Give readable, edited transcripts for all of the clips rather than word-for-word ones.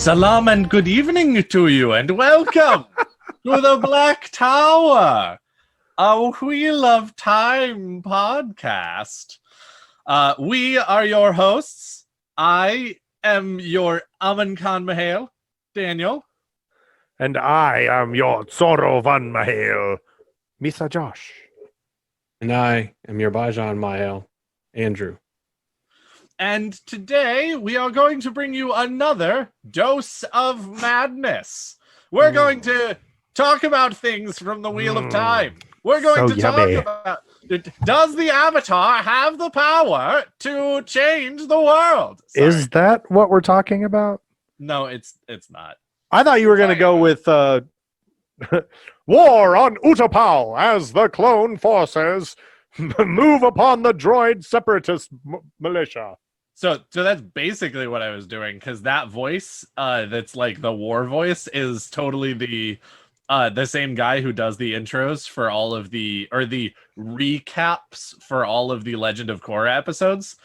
Salam and good evening to you, and welcome to the Black Tower, a Wheel of Time podcast. We are your hosts. I am your Amin Khan Mahale, Daniel. And I am your Zorro Van Mahale, Misa Josh. And I am your Bajan Mahale, Andrew. And today we are going to bring you another dose of madness. We're going to talk about things from the Wheel of Time. We're going to talk about, does the Avatar have the power to change the world? Sorry. Is that what we're talking about? No, it's not. I thought you were going to go with War on Utapau as the clone forces move upon the droid separatist militia. So that's basically what I was doing, because that voice, that's like the war voice, is totally the same guy who does the intros for all of the recaps for all of the Legend of Korra episodes.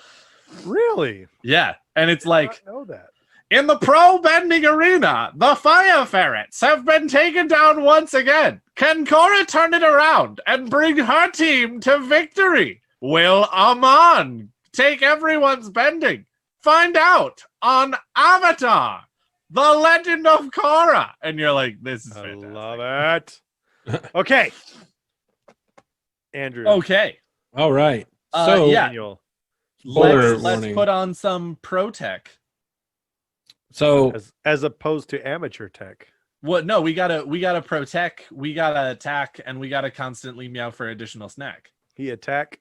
Really? Yeah, and it's like, I know that. In the pro-bending arena, the fire ferrets have been taken down once again. Can Korra turn it around and bring her team to victory? Will Amon take everyone's bending? Find out on Avatar, The Legend of Korra. And you're like, this is fantastic. I love it. Okay. Andrew. Okay. All right. So, yeah. Daniel. Let's put on some pro tech. So as opposed to amateur tech. What? No, we gotta pro tech, we gotta attack, and we gotta constantly meow for additional snack. He attack,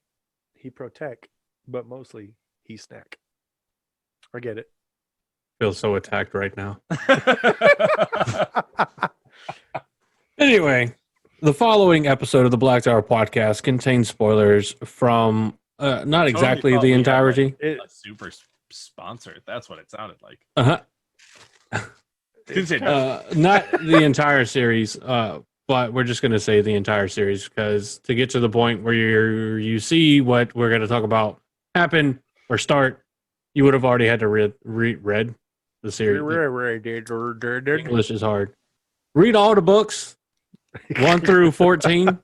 he protect, but mostly he snack. I get it. feel so attacked right now. Anyway, the following episode of the Black Tower podcast contains spoilers from not exactly the entirety. A super sponsor. That's what it sounded like. Not the entire series, but we're just going to say the entire series, because to get to the point where you see what we're going to talk about happen or start, you would have already had to read the series. English is hard. Read all the books, 1 through 14,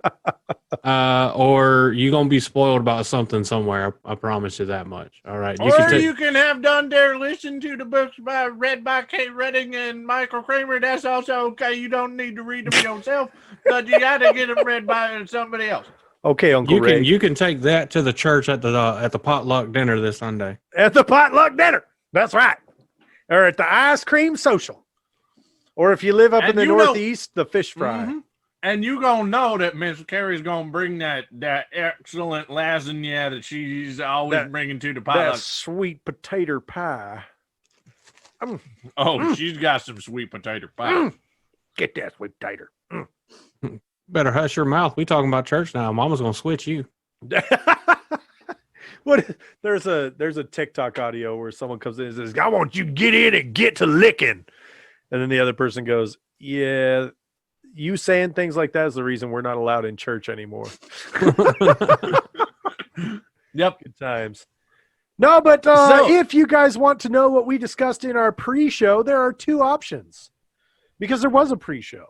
or you're going to be spoiled about something somewhere. I promise you that much. All right. You can have done there listen to the books read by Kate Redding and Michael Kramer. That's also okay. You don't need to read them yourself, but you got to get them read by somebody else. Okay, Uncle Ray. You can take that to the church at the potluck dinner this Sunday. At the potluck dinner. That's right. Or at the ice cream social. Or if you live up in the Northeast, the fish fry. Mm-hmm. And you gonna know that Miss Carrie's gonna bring that excellent lasagna that she's always bringing to the potluck. That sweet potato pie. She's got some sweet potato pie. Get that sweet potato. Better hush your mouth. We talking about church now. Mama's gonna switch you. There's a TikTok audio where someone comes in and says, "I want you to get in and get to licking," and then the other person goes, "Yeah, you saying things like that is the reason we're not allowed in church anymore." Yep. Good times. No, but if you guys want to know what we discussed in our pre-show, there are 2 options, because there was a pre-show.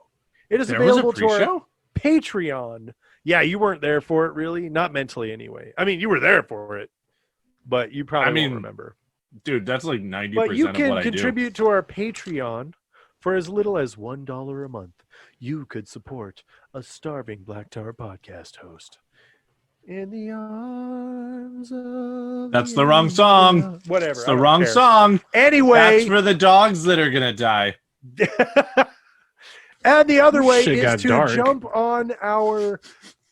It is available to our Patreon. Yeah, you weren't there for it, really. Not mentally, anyway. I mean, you were there for it, but you probably won't remember. Dude, that's like 90% but you of can what I do. contribute to our Patreon for as little as $1 a month. You could support a starving Black Tower podcast host. In the arms of That's the wrong song. Whatever. It's the wrong song. Anyway. That's for the dogs that are going to die. And the other way Shit is to jump on our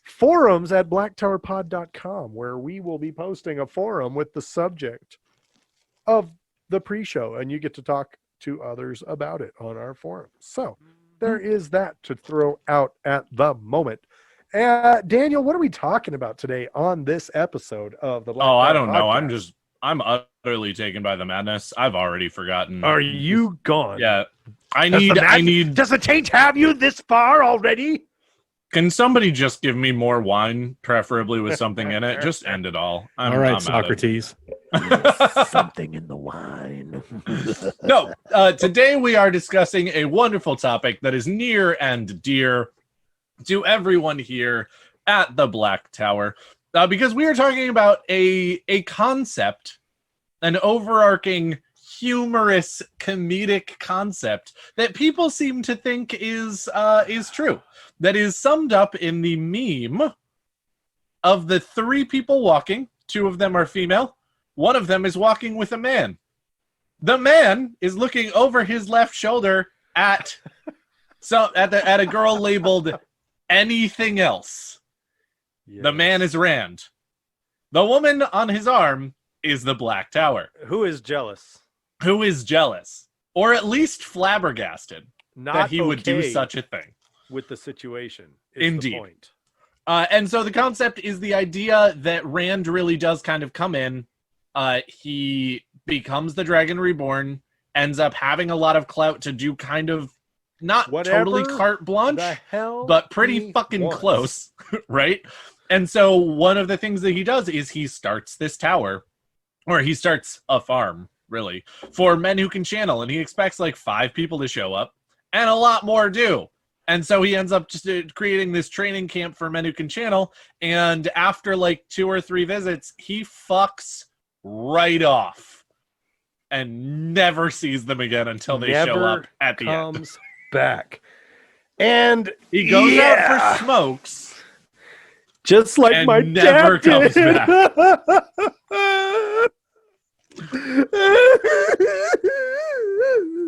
forums at blacktowerpod.com, where we will be posting a forum with the subject of the pre-show, and you get to talk to others about it on our forum. So there is that to throw out at the moment. Daniel, what are we talking about today on this episode of the Black Tower I don't know. podcast? I'm utterly taken by the madness. I've already forgotten. Are you gone? Yeah. I need. Does the change have you this far already? Can somebody just give me more wine, preferably with something in it? Just end it all. All right, I'm Socrates. Something in the wine. No, today we are discussing a wonderful topic that is near and dear to everyone here at the Black Tower, because we are talking about a concept, an overarching, humorous, comedic concept that people seem to think is true. That is summed up in the meme of the three people walking. Two of them are female. One of them is walking with a man. The man is looking over his left shoulder at a girl labeled anything else. Yes. The man is Rand. The woman on his arm is the Black Tower. Who is jealous? Who is jealous, or at least flabbergasted Not that he would do okay such a thing. with the situation. Is Indeed. The point. And so the concept is the idea that Rand really does kind of come in. He becomes the Dragon Reborn, ends up having a lot of clout to do kind of not totally carte blanche, The hell but pretty he fucking wants. close, right? And so one of the things that he does is he starts this tower, or he starts a farm, really, for men who can channel, and he expects like 5 people to show up, and a lot more do. And so he ends up just creating this training camp for men who can channel, and after like 2 or 3 visits, he fucks right off and never sees them again until they show up at the end. Comes back. And He goes out for smokes, just like and my never dad comes did. back.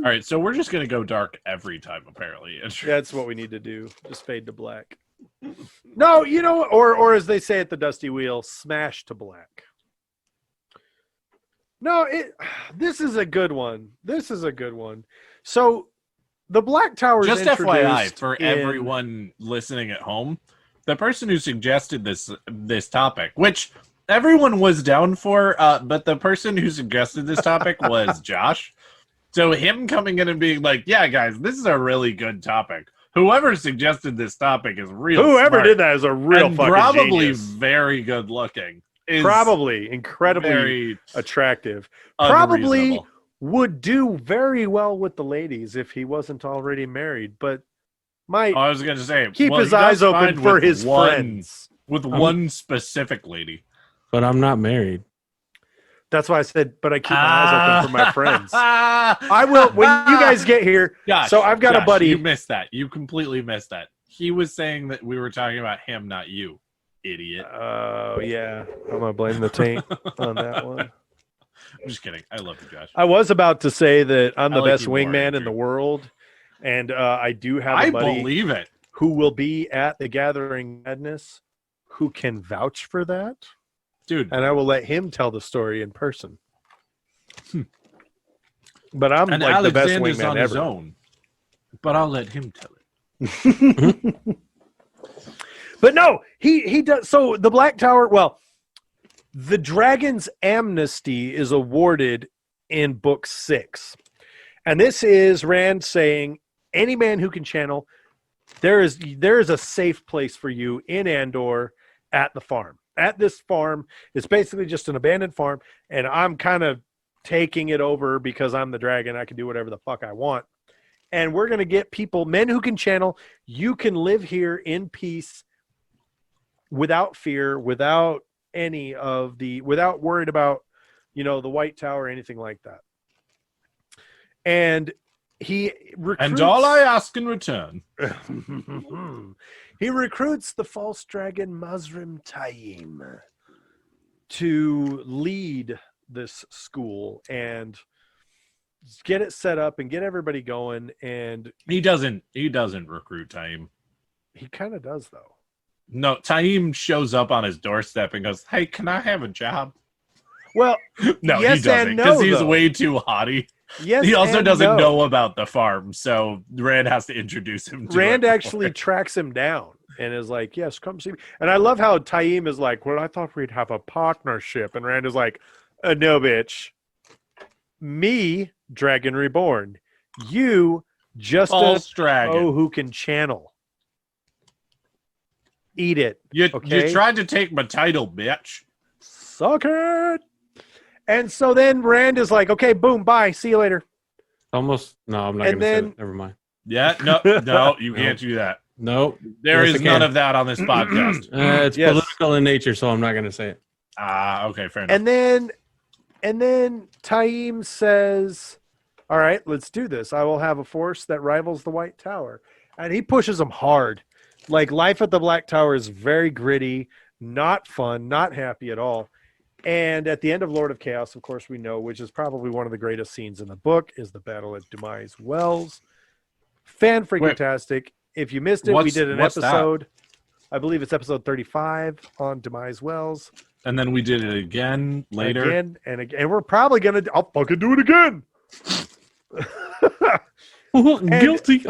All right, so we're just gonna go dark every time, apparently. That's what we need to do. Just fade to black. No, or as they say at the Dusty Wheel, smash to black. No, this is a good one. So the Black Tower. Just FYI for everyone listening at home, the person who suggested this topic, which everyone was down for, but the person who suggested this topic was Josh. So him coming in and being like, "Yeah, guys, this is a really good topic." Whoever suggested this topic is real. Whoever smart did that is a real and fucking probably genius. very good looking. Is Probably incredibly very attractive. Probably unreasonable. would do very well with the ladies if he wasn't already married. But might I was going to say, keep well, his he does eyes open fine for with his friends. with one specific lady. But I'm not married. That's why I said, but I keep my eyes open for my friends. I I will when you guys get here. Josh, So I've got a buddy. You missed that. You completely missed that. He was saying that we were talking about him, not you, idiot. Oh yeah, I'm gonna blame the taint on that one. I'm just kidding. I love you, Josh. I was about to say that I'm I the like best you more, wingman in Andrew. the world, and I do have I a buddy believe it. who will be at the Gathering Madness who can vouch for that, Dude, and I will let him tell the story in person. But I'm and like the best Alexander's wingman on his ever. own. But I'll let him tell it. But no, he does. So the Black Tower, well, the Dragon's Amnesty is awarded in book 6. And this is Rand saying, any man who can channel, there is a safe place for you in Andor at the farm. At this farm, it's basically just an abandoned farm, and I'm kind of taking it over because I'm the dragon. I can do whatever the fuck I want. And we're going to get people, men who can channel. You can live here in peace without fear, without without worried about, the White Tower or anything like that. And he recruits, And all I ask in return. he recruits the false dragon Mazrim Taim to lead this school and get it set up and get everybody going. And He doesn't recruit Taim. he kind of does, though. No, Taim shows up on his doorstep and goes, "Hey, can I have a job?" Well, No, yes he doesn't, and because no, he's though. way too haughty. yes, He also and doesn't no. know about the farm, so Rand has to introduce him to Rand it actually before. tracks him down and is like, "Yes, come see me." And I love how Taim is like, "Well, I thought we'd have a partnership," and Rand is like, "No, bitch. Me, Dragon Reborn. You, just False a dragon. who can channel." Eat it. You Okay? tried to take my title, bitch. Suck it. And so then Rand is like, okay, boom, bye. See you later. Almost. No, I'm not And going to say then- that. Never mind. Yeah, no, you can't do that. Nope. There Yes, is I none can. of that on this podcast. It's Yes. political in nature, so I'm not going to say it. Okay, fair enough. And then Taim says, all right, let's do this. I will have a force that rivals the White Tower. And he pushes them hard. Like, life at the Black Tower is very gritty, not fun, not happy at all. And at the end of Lord of Chaos, of course, we know, which is probably one of the greatest scenes in the book, is the battle at Demise Wells. Fan-freaking-tastic. If you missed it, we did an what's that? episode. I believe it's episode 35 on Demise Wells. And then we did it again later. Again and again. And we're probably going to... I'll fucking do it again. Guilty.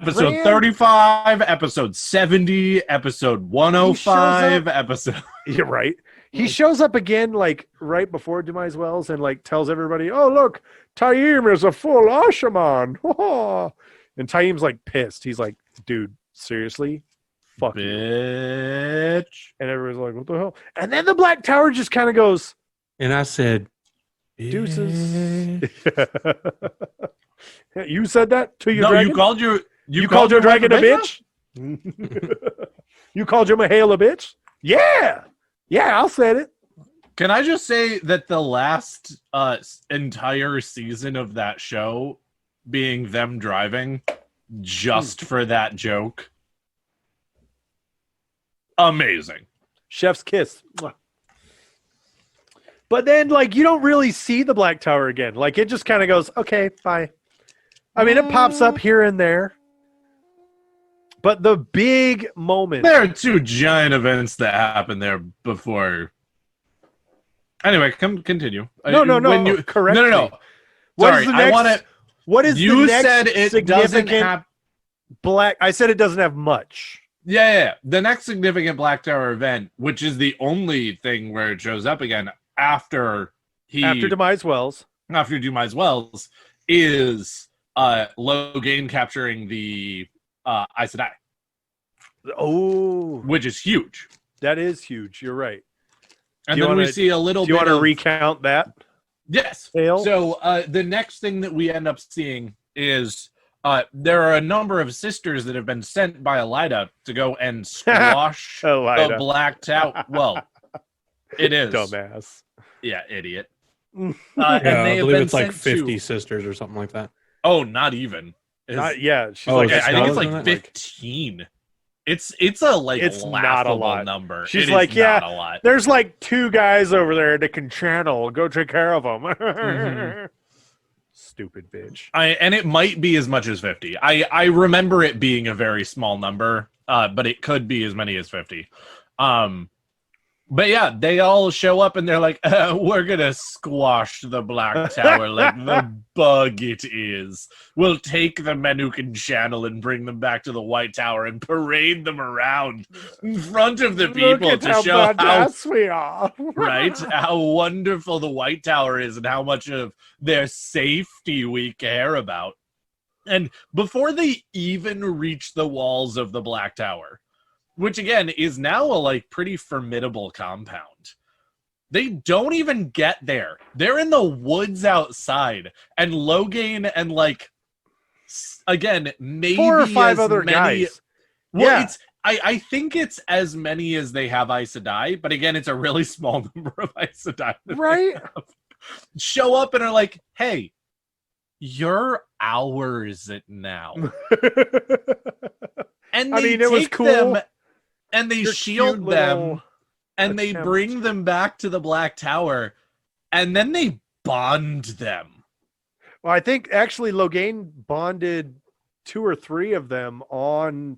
Episode Rand- 35, episode 70, episode 105, episode... You're right. He shows up again, like, right before Demise Wells and, like, tells everybody, oh, look, Taim is a full Ashaman. And Taim's, like, pissed. He's like, dude, seriously? Fuck you. Bitch. And everyone's like, what the hell? And then the Black Tower just kind of goes, And I said, deuces. "Eh." You said that to your No, dragon? you called your dragon a wife bitch? You called your Mahale a bitch? Yeah. Yeah, I'll say it. Can I just say that the last entire season of that show being them driving just for that joke? Amazing. Chef's kiss. Mwah. But then, like, you don't really see the Black Tower again. Like, it just kind of goes, okay, bye. I mean, it pops up here and there. But the big moment. There are two giant events that happened there before. Anyway, continue. No. Correct. No. What Sorry, is the I next, want to. What is You the next said it doesn't significant have. Black? I said it doesn't have much. Yeah. The next significant Black Tower event, which is the only thing where it shows up again after Demise Wells. After Demise Wells, is Logain capturing the Aes Sedai, Oh, which is huge. that is huge. You're right. And Do you then we wanna- see a little Do you bit want to of recount that? yes. Tale? So the next thing that we end up seeing is there are a number of sisters that have been sent by Elida to go and squash the Elida. Black Tower. Well, it is. Dumbass. Yeah, idiot. Yeah, And they I have believe been it's like sent 50 to- sisters or something like that. Oh, not even. It's- Yeah, she's Oh, like, is it I think it's smaller than like that? Like- 15. It's a like It's not a laughable lot. number. She's It is like, yeah, not a lot. there's like 2 guys over there that can channel. Go take care of them. Mm-hmm. Stupid bitch. And it might be as much as 50. I remember it being a very small number, but it could be as many as 50. But yeah, they all show up and they're like, we're going to squash the Black Tower like the bug it is. We'll take the men who can channel and bring them back to the White Tower and parade them around in front of the people Look to at how show how badass we are. right? How wonderful the White Tower is and how much of their safety we care about. And before they even reach the walls of the Black Tower, which again is now a like pretty formidable compound, they don't even get there. They're in the woods outside, and Logain and like again maybe 4 or 5 as other many, guys. well, Yeah. it's I think it's as many as they have Aes Sedai, but again, it's a really small number of Aes Sedai. that they Right? have. Show up and are like, "Hey, you're ours now," and I they mean, it was take cool. them and they Your shield cute them little and they attempt. bring them back to the Black Tower, and then they bond them. Well, I think actually Logain bonded 2 or 3 of them on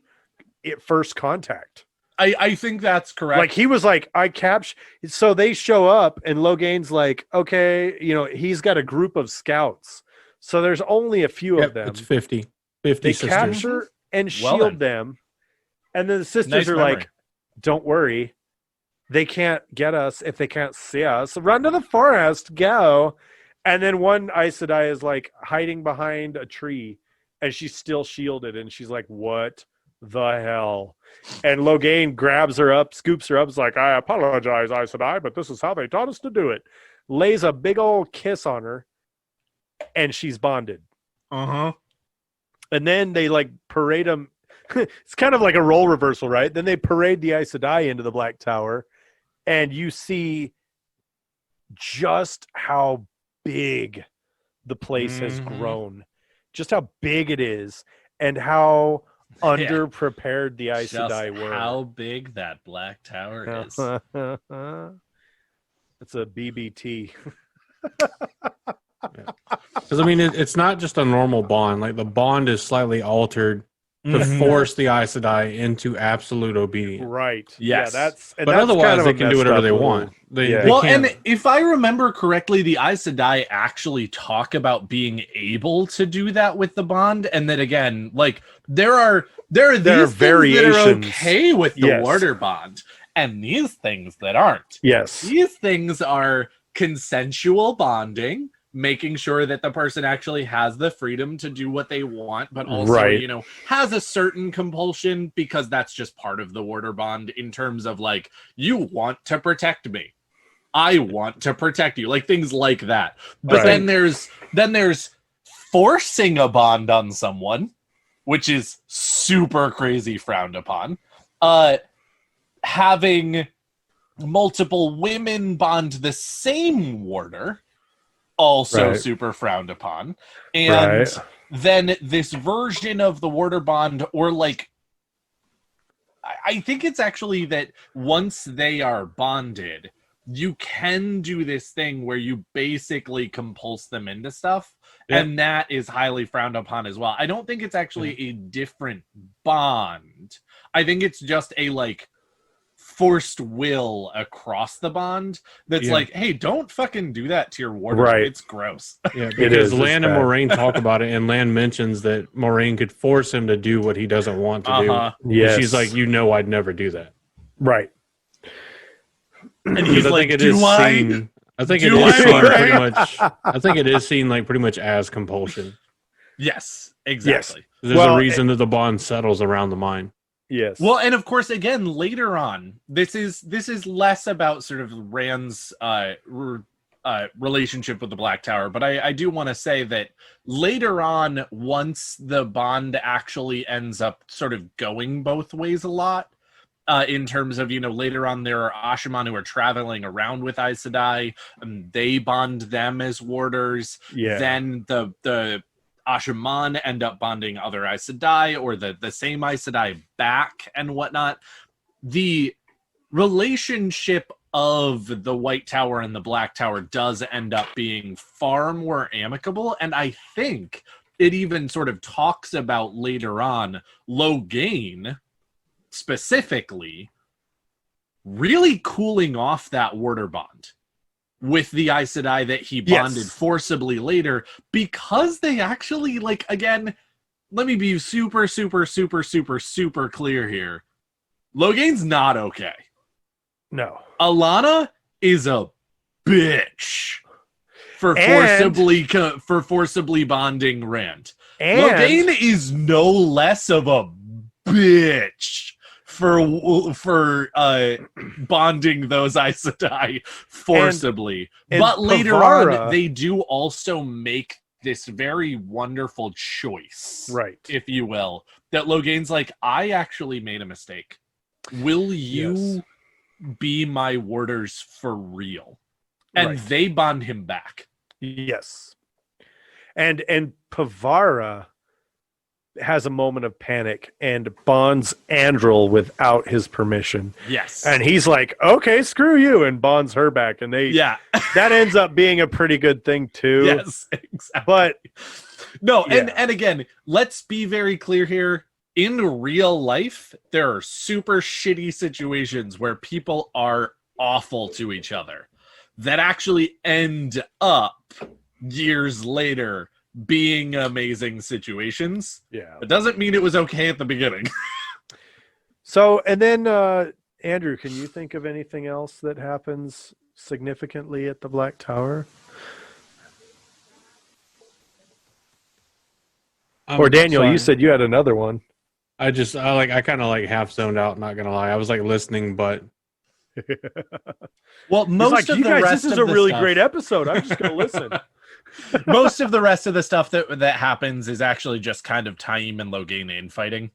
first contact. I think that's correct. Like he was like, I captured. So they show up and Logain's like, okay, he's got a group of scouts. So there's only a few Yep, of them. it's 50. 50 They sisters. capture and Well shield then. them. And then the sisters Nice are memory. like, don't worry. They can't get us if they can't see us. Run to the forest, go. And then one Aes Sedai is like hiding behind a tree and she's still shielded. And she's like, what the hell? And Logain grabs her up, scoops her up. It's like, I apologize, Aes Sedai, but this is how they taught us to do it. Lays a big old kiss on her, and she's bonded. Uh-huh. And then they like parade them. It's kind of like a role reversal, right? Then they parade the Aes Sedai into the Black Tower, and you see just how big the place has grown, just how big it is, and how underprepared the Aes Sedai were. How big that Black Tower is. It's a BBT. Because I mean, it's not just a normal bond. Like the bond is slightly altered to force the Aes Sedai into absolute obedience. Right. Yes. Yeah, But otherwise, kind of they can do whatever they want. They Well, can't- and if I remember correctly, the Aes Sedai actually talk about being able to do that with the bond, and that again, like there are these things variations that are okay with the Yes. Warder bond, and these things that aren't. Yes. These things are consensual bonding, making sure that the person actually has the freedom to do what they want, but also, Right. has a certain compulsion, because that's just part of the Warder bond in terms of like, you want to protect me. I want to protect you. Like things like that. But Right. then there's forcing a bond on someone, which is super crazy frowned upon. Having multiple women bond the same warder, also Right. super frowned upon. And Right. then this version of the warder bond, or like, I think it's actually that once they are bonded, you can do this thing where you basically compulse them into stuff, and that is highly frowned upon as well. I don't think it's actually a different bond. I think it's just a like forced will across the bond that's like, hey, don't fucking do that to your warder. Right. It's gross. Yeah, It because is, Lan it's and bad. Moraine talk about it, and Lan mentions that Moraine could force him to do what he doesn't want to do. Yes. And she's like, I'd never do that. Right. And Because he's I like, think it is do I? seen. I think it Do is I, seen Moraine? pretty much. I think it is seen like pretty much as compulsion. Yes, exactly. There's Well, a reason that the bond settles around the mind. Yes. Well, and of course, again, later on, this is less about sort of Rand's relationship with the Black Tower, but I do want to say that later on, once the bond actually ends up sort of going both ways a lot, in terms of, later on there are Ashaman who are traveling around with Aes Sedai, and they bond them as warders. Yeah. Then the Ashaman end up bonding other Aes Sedai, or the same Aes Sedai back and whatnot. The relationship of the White Tower and the Black Tower does end up being far more amicable, and I think it even sort of talks about later on Logain specifically really cooling off that warder bond with the Aes Sedai that he bonded forcibly later, because they actually, like, again, let me be super, super, super, super, super clear here. Logain's not okay. No. Alana is a bitch for forcibly bonding Rand. And Logain is no less of a bitch for bonding those Aes Sedai forcibly. And but later Pavara, on, they do also make this very wonderful choice, right, if you will, that Logain's like, I actually made a mistake. Will you be my warders for real? And they bond him back. Yes. And Pavara has a moment of panic and bonds Andril without his permission. Yes. And he's like, okay, screw you, and bonds her back. And that ends up being a pretty good thing too. Yes, exactly. But no, and again, let's be very clear here. In real life, there are super shitty situations where people are awful to each other that actually end up years later being amazing situations. Yeah. It doesn't mean it was okay at the beginning. So, and then Andrew, can you think of anything else that happens significantly at the Black Tower? Or Daniel, you said you had another one. I kind of like half zoned out. Not gonna lie, I was like listening, but Well, most of you the guys, rest this is of a the really stuff- great episode. I'm just gonna listen. most of the rest of the stuff that happens is actually just kind of Taim and Logain infighting,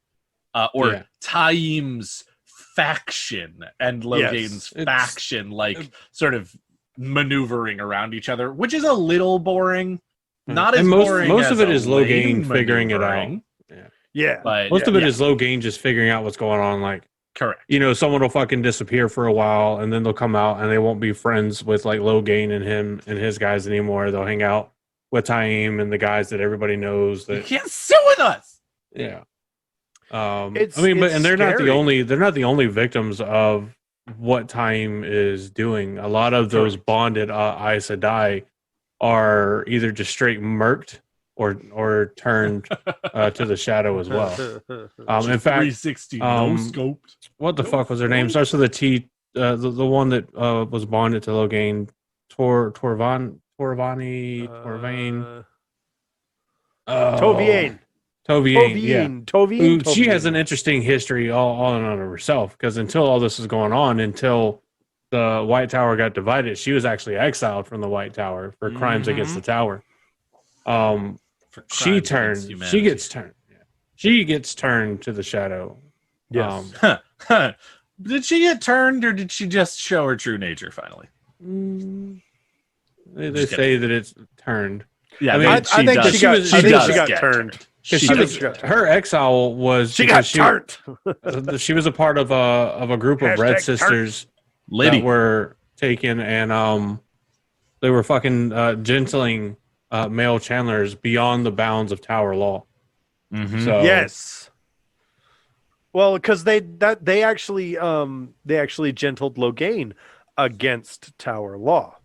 or Yeah. Taim's faction and Logain's It's- faction, like sort of maneuvering around each other, which is a little boring. Not And as most boring. of as it a is Logain lane figuring it out. maneuvering, Yeah. but Most of it is Logain just figuring out what's going on. Like, correct. you know, someone will fucking disappear for a while, and then they'll come out, and they won't be friends with like Logain and him and his guys anymore. They'll hang out with Taim and the guys that everybody knows. You That can't sue with us. yeah. It's- I mean, but it's and they're not scary. the only victims of what Taim is doing. A lot of those bonded Aes Sedai are either just straight murked or turned to the shadow as well. In fact, 360 no scoped. what the fuck was her name? Starts with a T. The one that was bonded to Logain, Torvani, Toviane. Toviane, yeah. Toviane. She has an interesting history all in and of herself, because until all this was going on, until the White Tower got divided, she was actually exiled from the White Tower for crimes against the Tower. She gets turned to the shadow. Yes. Did she get turned, or did she just show her true nature finally? They say that it's turned. Yeah, I mean, I think does- she got. I think does she got get turned. Because She she does was get her exile was She got because turned. she was a part of a group of Red Hashtag Sisters Liddy. that were taken, and they were fucking gentling male Chandlers beyond the bounds of Tower law. Mhm. So Yes. Well, because they actually gentled Logain against Tower law.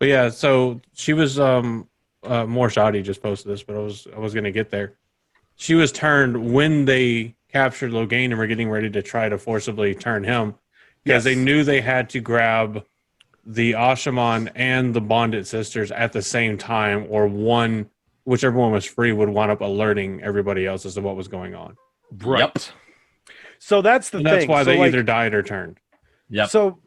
but yeah, so she was more shoddy just posted this, but I was gonna get there. She was turned when they captured Logain and were getting ready to try to forcibly turn him, because they knew they had to grab the Ashaman and the bonded sisters at the same time, or whichever one was free would wind up alerting everybody else as to what was going on. Right. Yep. So that's the And thing. that's why So, they like, either died or turned. Yep. So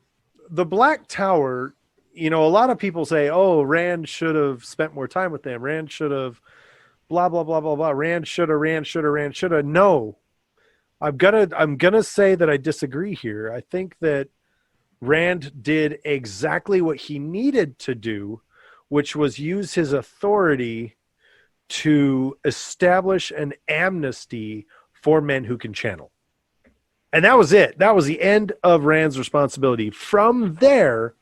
the Black Tower, a lot of people say, "Oh, Rand should have spent more time with them. Rand should have, blah blah blah blah blah. Rand should have." No, I'm gonna say that I disagree here. I think that Rand did exactly what he needed to do, which was use his authority to establish an amnesty for men who can channel. And that was it. That was the end of Rand's responsibility. From there,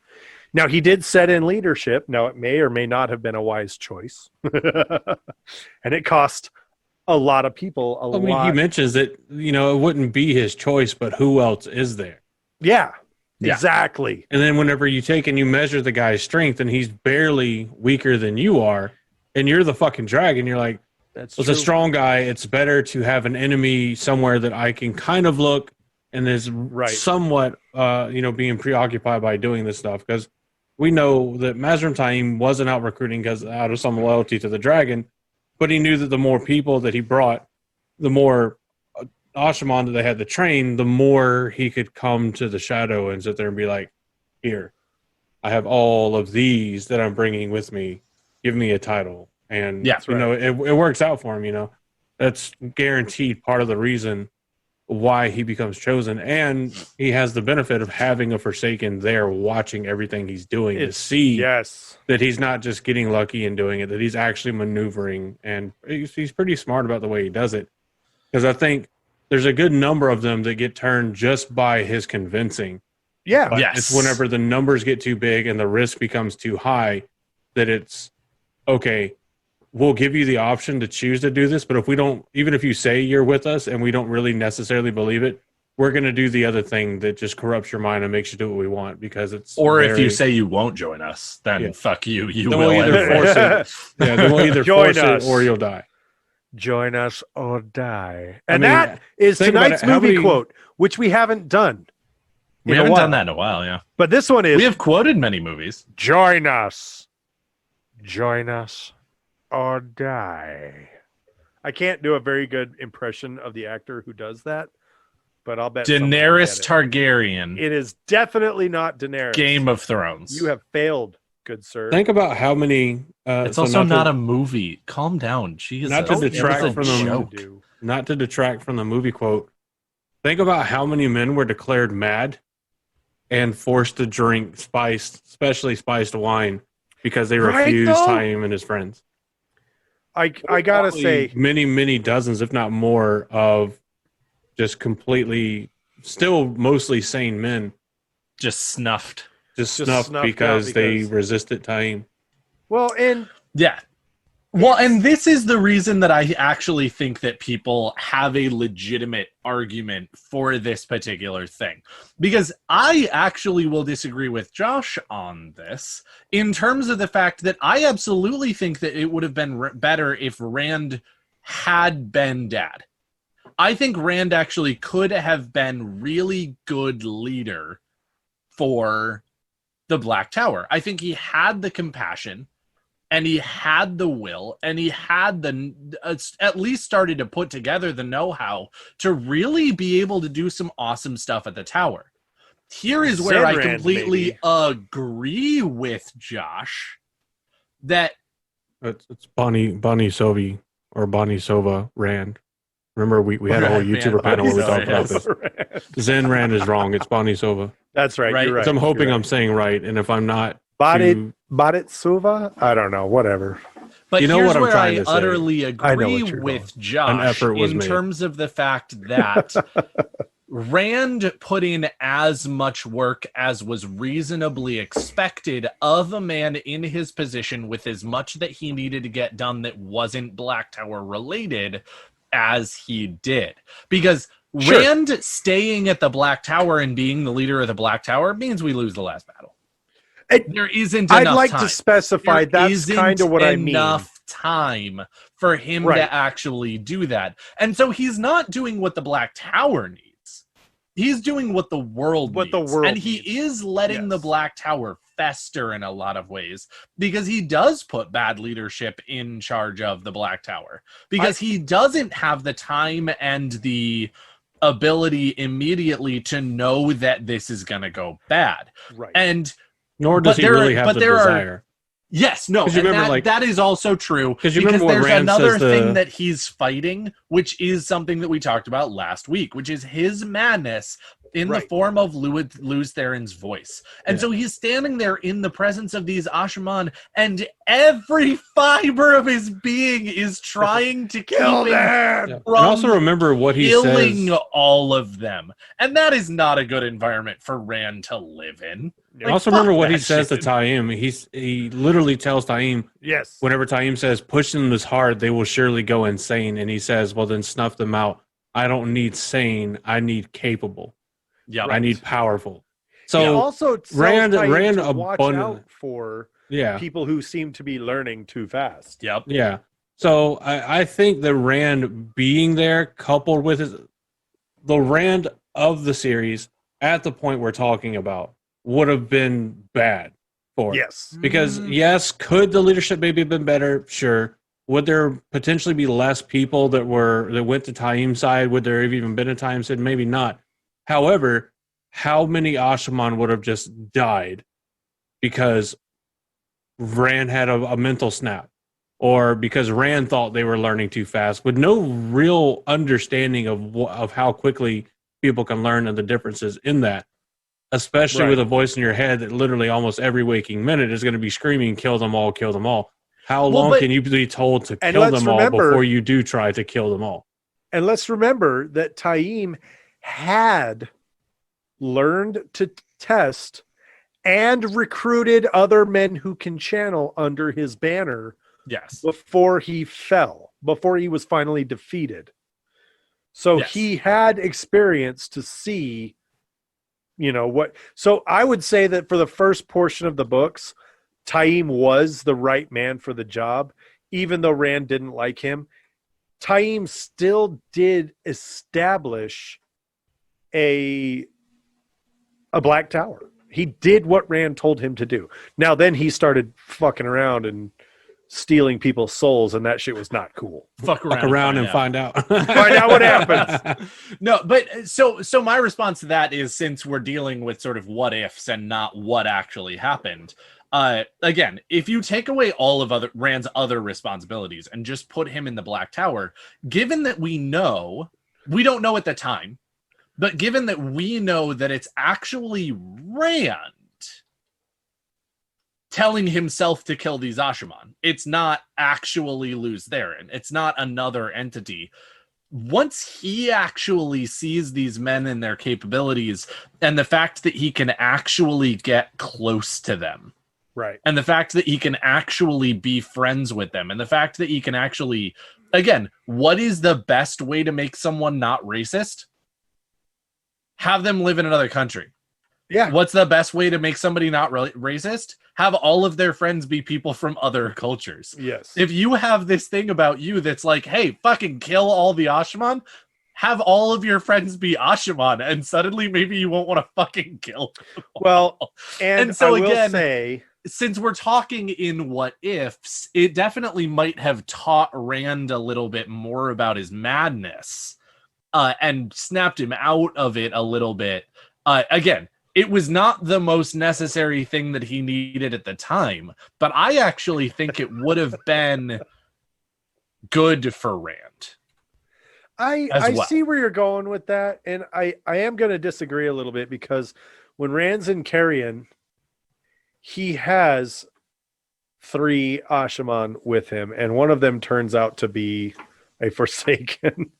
now he did set in leadership. Now it may or may not have been a wise choice. And it cost a lot of people a lot. He mentions that, it wouldn't be his choice, but who else is there? Yeah, Yeah. exactly. And then whenever you take and you measure the guy's strength and he's barely weaker than you are, and you're the fucking dragon, you're like, That's as a strong guy, it's better to have an enemy somewhere that I can kind of look and is somewhat, being preoccupied by doing this stuff. Because we know that Mazrim Taim wasn't out recruiting out of some loyalty to the dragon, but he knew that the more people that he brought, the more Ashaman that they had to train, the more he could come to the shadow and sit there and be like, here, I have all of these that I'm bringing with me. Give me a title. And, it works out for him, That's guaranteed part of the reason why he becomes chosen. And he has the benefit of having a Forsaken there watching everything he's doing to see that he's not just getting lucky and doing it, that he's actually maneuvering. And he's pretty smart about the way he does it. Because I think there's a good number of them that get turned just by his convincing. Yeah. But it's whenever the numbers get too big and the risk becomes too high that it's, okay, we'll give you the option to choose to do this, but if we don't, even if you say you're with us and we don't really necessarily believe it, we're going to do the other thing that just corrupts your mind and makes you do what we want, because it's if you say you won't join us, then fuck you. You will either force it. Yeah, they will either force it or you'll die. Join us or die. And that is tonight's movie quote, which we haven't done. We haven't done that in a while, yeah. But this one is, we have quoted many movies. Join us. Join us or die. I can't do a very good impression of the actor who does that, but I'll bet someone will Daenerys get it. Targaryen, It is definitely not Daenerys. Game of Thrones. You have failed, good sir. Think about how many. It's so also not to, a movie. Calm down. Jesus. Not to Don't detract tell from me them. what to do. not to detract from the movie quote. Think about how many men were declared mad and forced to drink especially spiced wine, because they Right, refused though? Taim and his friends. I gotta Probably say, many dozens, if not more, of just completely, still mostly sane men, Just snuffed. just Just snuffed snuffed because out they because- resisted Taim. well, and Yeah. Well, and this is the reason that I actually think that people have a legitimate argument for this particular thing. Because I actually will disagree with Josh on this in terms of the fact that I absolutely think that it would have been better if Rand had been dad. I think Rand actually could have been really good leader for the Black Tower. I think he had the compassion, and he had the will, and he had the at least started to put together the know-how to really be able to do some awesome stuff at the tower. Here is where I Zenrand, completely maybe. agree with Josh that It's Bonnie Sovi or Bonnie Sova Rand. Remember, we had a whole Right, man. YouTuber panel where we Sorry, talked about this. Zen Rand is wrong. It's Bonnie Sova. That's right. Right. You're right. So I'm hoping you're I'm saying right, and if I'm not, Bodit Suva? I don't know. Whatever. But You know here's what I'm where trying I to say. utterly I know agree what you're with going. Josh An effort was in made. terms of the fact that Rand put in as much work as was reasonably expected of a man in his position with as much that he needed to get done that wasn't Black Tower related as he did. Because Sure. Rand staying at the Black Tower and being the leader of the Black Tower means we lose the last battle. There isn't I'd enough like time. to specify There that's kind of what I mean. enough time for him Right. to actually do that. And so he's not doing what the Black Tower needs. He's doing what the world What needs. the world and he needs. is letting the Yes. Black Tower fester in a lot of ways because he does put bad leadership in charge of the Black Tower because he doesn't have the time and the ability immediately to know that this is going to go bad. Right. And nor does But he there really are- have but the there are- desire. yes, no, 'Cause you and remember, that, like- that is also true. 'Cause you remember what there's Rand another says thing the- that he's fighting, which is something that we talked about last week, which is his madness in the Right. form of Luz Theron's voice. And Yeah. so he's standing there in the presence of these Ashaman, and every fiber of his being is trying to keep Kill him them! Yeah. And from also remember what he killing says. all of them. And that is not a good environment for Rand to live in. And also remember fuck what he that says shit. to Taim. He literally tells Taim, Yes. whenever Taim says, push them this hard, they will surely go insane. And he says, well, then snuff them out. I don't need sane. I need capable. Yeah. I need powerful. He So, also tells Rand Taim to watch abundant- out for yeah. people who seem to be learning too fast. Yep. Yeah. So I think the Rand being there, coupled with the Rand of the series at the point we're talking about, would have been bad for it. Yes. Because yes, could the leadership maybe have been better? Sure. Would there potentially be less people that went to Taim's side? Would there have even been a Taim side? Maybe not. However, how many Ashaman would have just died because Rand had a mental snap, or because Rand thought they were learning too fast, with no real understanding of how quickly people can learn and the differences in that, especially Right. with a voice in your head that literally almost every waking minute is going to be screaming, kill them all, kill them all. How Well, long but- can you be told to And kill let's them all remember- before you do try to kill them all? And let's remember that Taim had learned to test and recruited other men who can channel under his banner Yes. before he fell, before he was finally defeated. So Yes. he had experience to see, what. So I would say that for the first portion of the books, Taim was the right man for the job, even though Rand didn't like him. Taim still did establish a Black Tower. He did what Rand told him to do. Now then he started fucking around and stealing people's souls, and that shit was not cool. Fuck around and find out. Find out what happens. No, but so my response to that is, since we're dealing with sort of what ifs and not what actually happened, again, if you take away all of Rand's other responsibilities and just put him in the Black Tower, given that we don't know at the time, but given that we know that it's actually Rand telling himself to kill these Ashaman, it's not actually Luz Theron, it's not another entity. Once he actually sees these men and their capabilities, and the fact that he can actually get close to them, right, and the fact that he can actually be friends with them, and the fact that he can actually, again, what is the best way to make someone not racist? Have them live in another country. Yeah. What's the best way to make somebody not racist? Have all of their friends be people from other cultures. Yes. If you have this thing about you that's like, hey, fucking kill all the Ashaman, have all of your friends be Ashaman, and suddenly maybe you won't want to fucking kill them all. Well, and so I will again, say, since we're talking in what ifs, it definitely might have taught Rand a little bit more about his madness, and snapped him out of it a little bit. Again, it was not the most necessary thing that he needed at the time, but I actually think it would have been good for Rand. I see where you're going with that, and I am going to disagree a little bit, because when Rand's in Carrion, he has 3 Ashaman with him, and one of them turns out to be a Forsaken,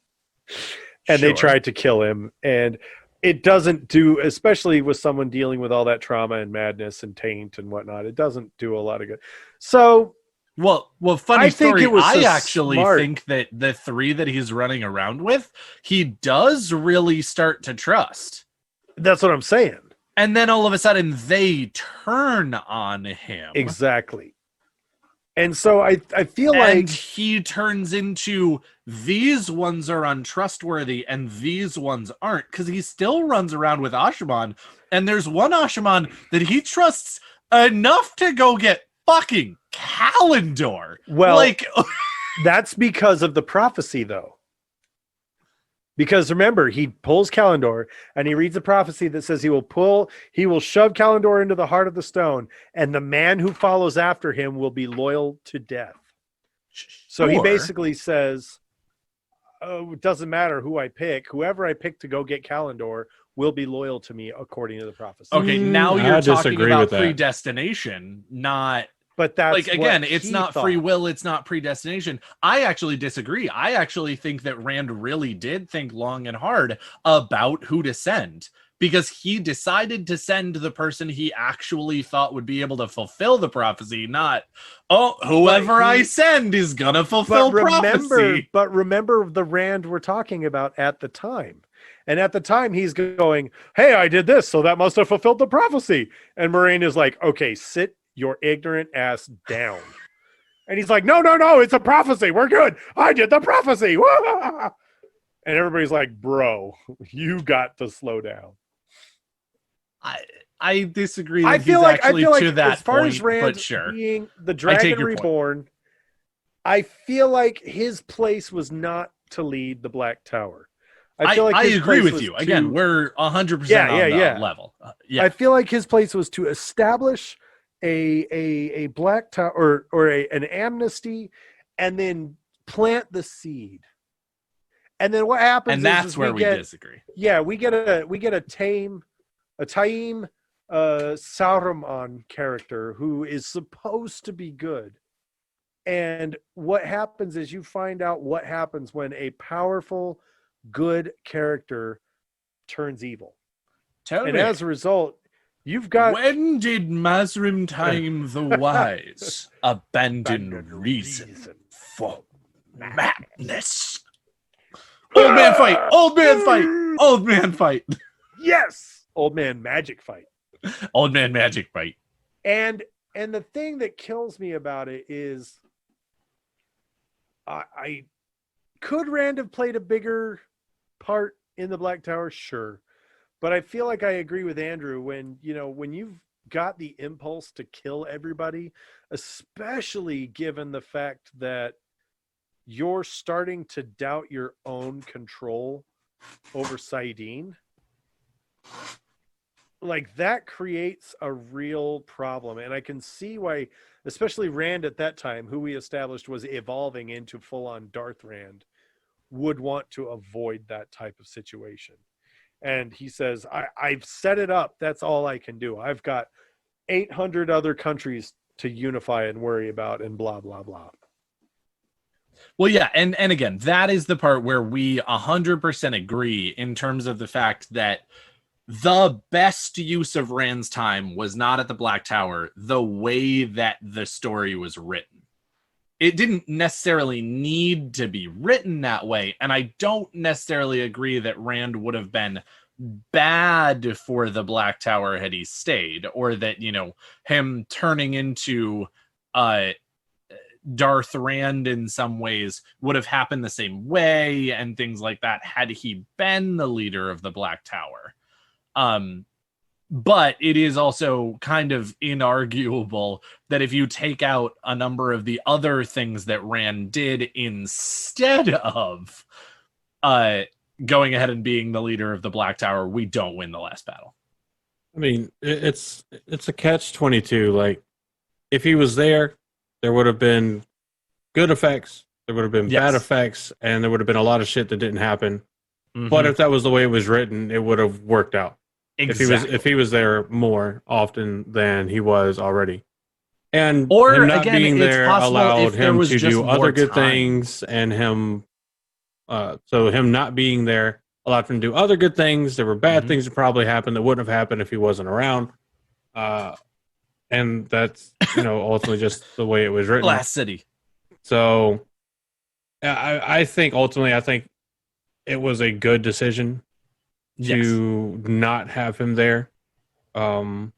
and they tried to kill him, and it doesn't do, especially with someone dealing with all that trauma and madness and taint and whatnot, it doesn't do a lot of good. So, well, funny story. I so actually think that the 3 that he's running around with, he does really start to trust. That's what I'm saying. And then all of a sudden they turn on him. Exactly. And so I feel and like he turns into, these ones are untrustworthy and these ones aren't, because he still runs around with Ashaman, and there's one Ashaman that he trusts enough to go get fucking Kalendor. Well, like that's because of the prophecy, though. Because remember, he pulls Kalendor and he reads the prophecy that says he will shove Kalendor into the heart of the stone, and the man who follows after him will be loyal to death. So he basically says, oh, it doesn't matter who I pick. Whoever I pick to go get Kalendor will be loyal to me according to the prophecy. Okay, now you're I talking disagree about with that. predestination, not... But that's like, again, what it's he not thought. free will, it's not predestination. I actually disagree. I actually think that Rand really did think long and hard about who to send, because he decided to send the person he actually thought would be able to fulfill the prophecy, not, oh, whoever I send is gonna fulfill prophecy. But remember the Rand we're talking about at the time. And at the time, he's going, hey, I did this, so that must have fulfilled the prophecy. And Moraine is like, okay, sit your ignorant ass down. And he's like, no, it's a prophecy. We're good. I did the prophecy. And everybody's like, bro, you got to slow down. I disagree that I feel like to that as far point, as Rand but sure. being the take Dragon your Reborn, I feel like his place was not to lead the Black Tower. I feel like I his agree place with was you. Again, to- we're 100% on the level. I feel like his place was to establish a Black Tower or an amnesty, and then plant the seed. And then what happens? And that's where we disagree. Yeah, we get a Taim Sauron character who is supposed to be good. And what happens is you find out what happens when a powerful, good character turns evil. And as a result, you've got... When did Mazrim Time the Wise abandon reason for madness? Old man fight! Old man fight! Old man fight! Yes! Old man magic fight. Old man magic fight. And the thing that kills me about it is I could Rand have played a bigger part in the Black Tower? Sure. But I feel like I agree with Andrew when you've got the impulse to kill everybody, especially given the fact that you're starting to doubt your own control over Saidin. Like, that creates a real problem. And I can see why, especially Rand at that time, who we established was evolving into full-on Darth Rand, would want to avoid that type of situation. And he says, I've set it up. That's all I can do. I've got 800 other countries to unify and worry about, and blah, blah, blah. Well, yeah, and again, that is the part where we 100% agree in terms of the fact that the best use of Rand's time was not at the Black Tower the way that the story was written. It didn't necessarily need to be written that way, and I don't necessarily agree that Rand would have been bad for the Black Tower had he stayed, or that, you know, him turning into Darth Rand in some ways would have happened the same way and things like that had he been the leader of the Black Tower. But it is also kind of inarguable that if you take out a number of the other things that Rand did instead of going ahead and being the leader of the Black Tower, we don't win the last battle. I mean, it's a catch-22. Like, if he was there, there would have been good effects, there would have been bad effects, and there would have been a lot of shit that didn't happen. Mm-hmm. But if that was the way it was written, it would have worked out. Exactly. If he was there more often than he was already. And or him not again, being there allowed him to do other good time. things, and him so him not being there allowed him to do other good things. There were bad things that probably happened that wouldn't have happened if he wasn't around. And that's, you know, ultimately just the way it was written. Last City. So I think ultimately, I think it was a good decision to not have him there. Beyond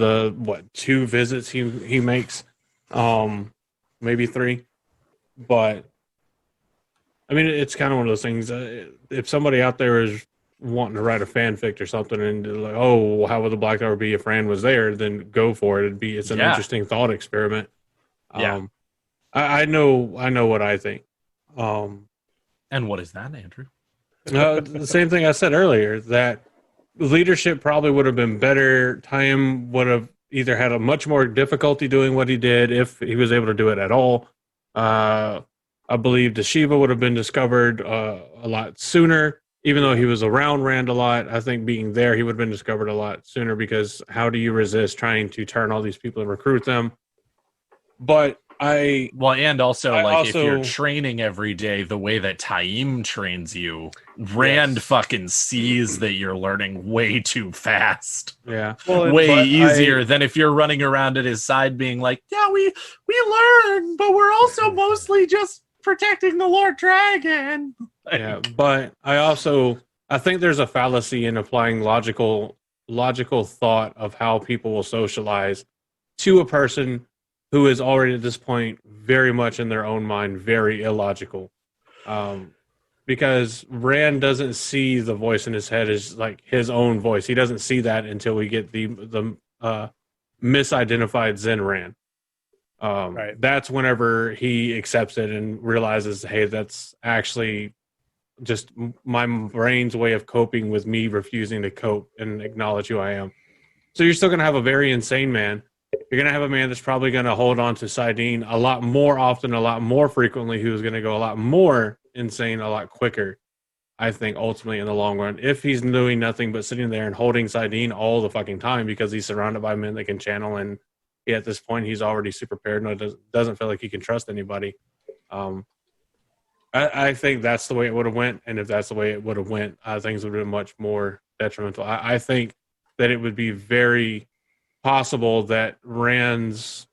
the 2 visits he makes, maybe 3. But I mean, it's kind of one of those things. If somebody out there is wanting to write a fanfic or something, and like, oh, how would the Black Tower be if Rand was there? Then go for it. It's an interesting thought experiment. I know what I think. And what is that, Andrew? The same thing I said earlier, that leadership probably would have been better. Time would have either had a much more difficulty doing what he did if he was able to do it at all. I believe Deshiva would have been discovered a lot sooner, even though he was around Rand a lot. I think being there, he would have been discovered a lot sooner, because how do you resist trying to turn all these people and recruit them? But and also, if you're training every day the way that Taim trains you, Rand fucking sees that you're learning way too fast. Yeah. Way easier than if you're running around at his side being like, yeah, we learn, but we're also mostly just protecting the Lord Dragon. Yeah, but I think there's a fallacy in applying logical thought of how people will socialize to a person who is already at this point very much in their own mind very illogical, because Rand doesn't see the voice in his head as like his own voice. He doesn't see that until we get the misidentified Zen Rand. Right. That's whenever he accepts it and realizes, hey, that's actually just my brain's way of coping with me refusing to cope and acknowledge who I am. So you're still going to have a very insane man. You're going to have a man that's probably going to hold on to Saidin a lot more often, a lot more frequently, who's going to go a lot more insane a lot quicker, I think, ultimately in the long run, if he's doing nothing but sitting there and holding Saidin all the fucking time because he's surrounded by men that can channel, and at this point he's already super paranoid, doesn't feel like he can trust anybody. I think that's the way it would have went, and if that's the way it would have went, things would have been much more detrimental. I think that it would be very possible that Rand's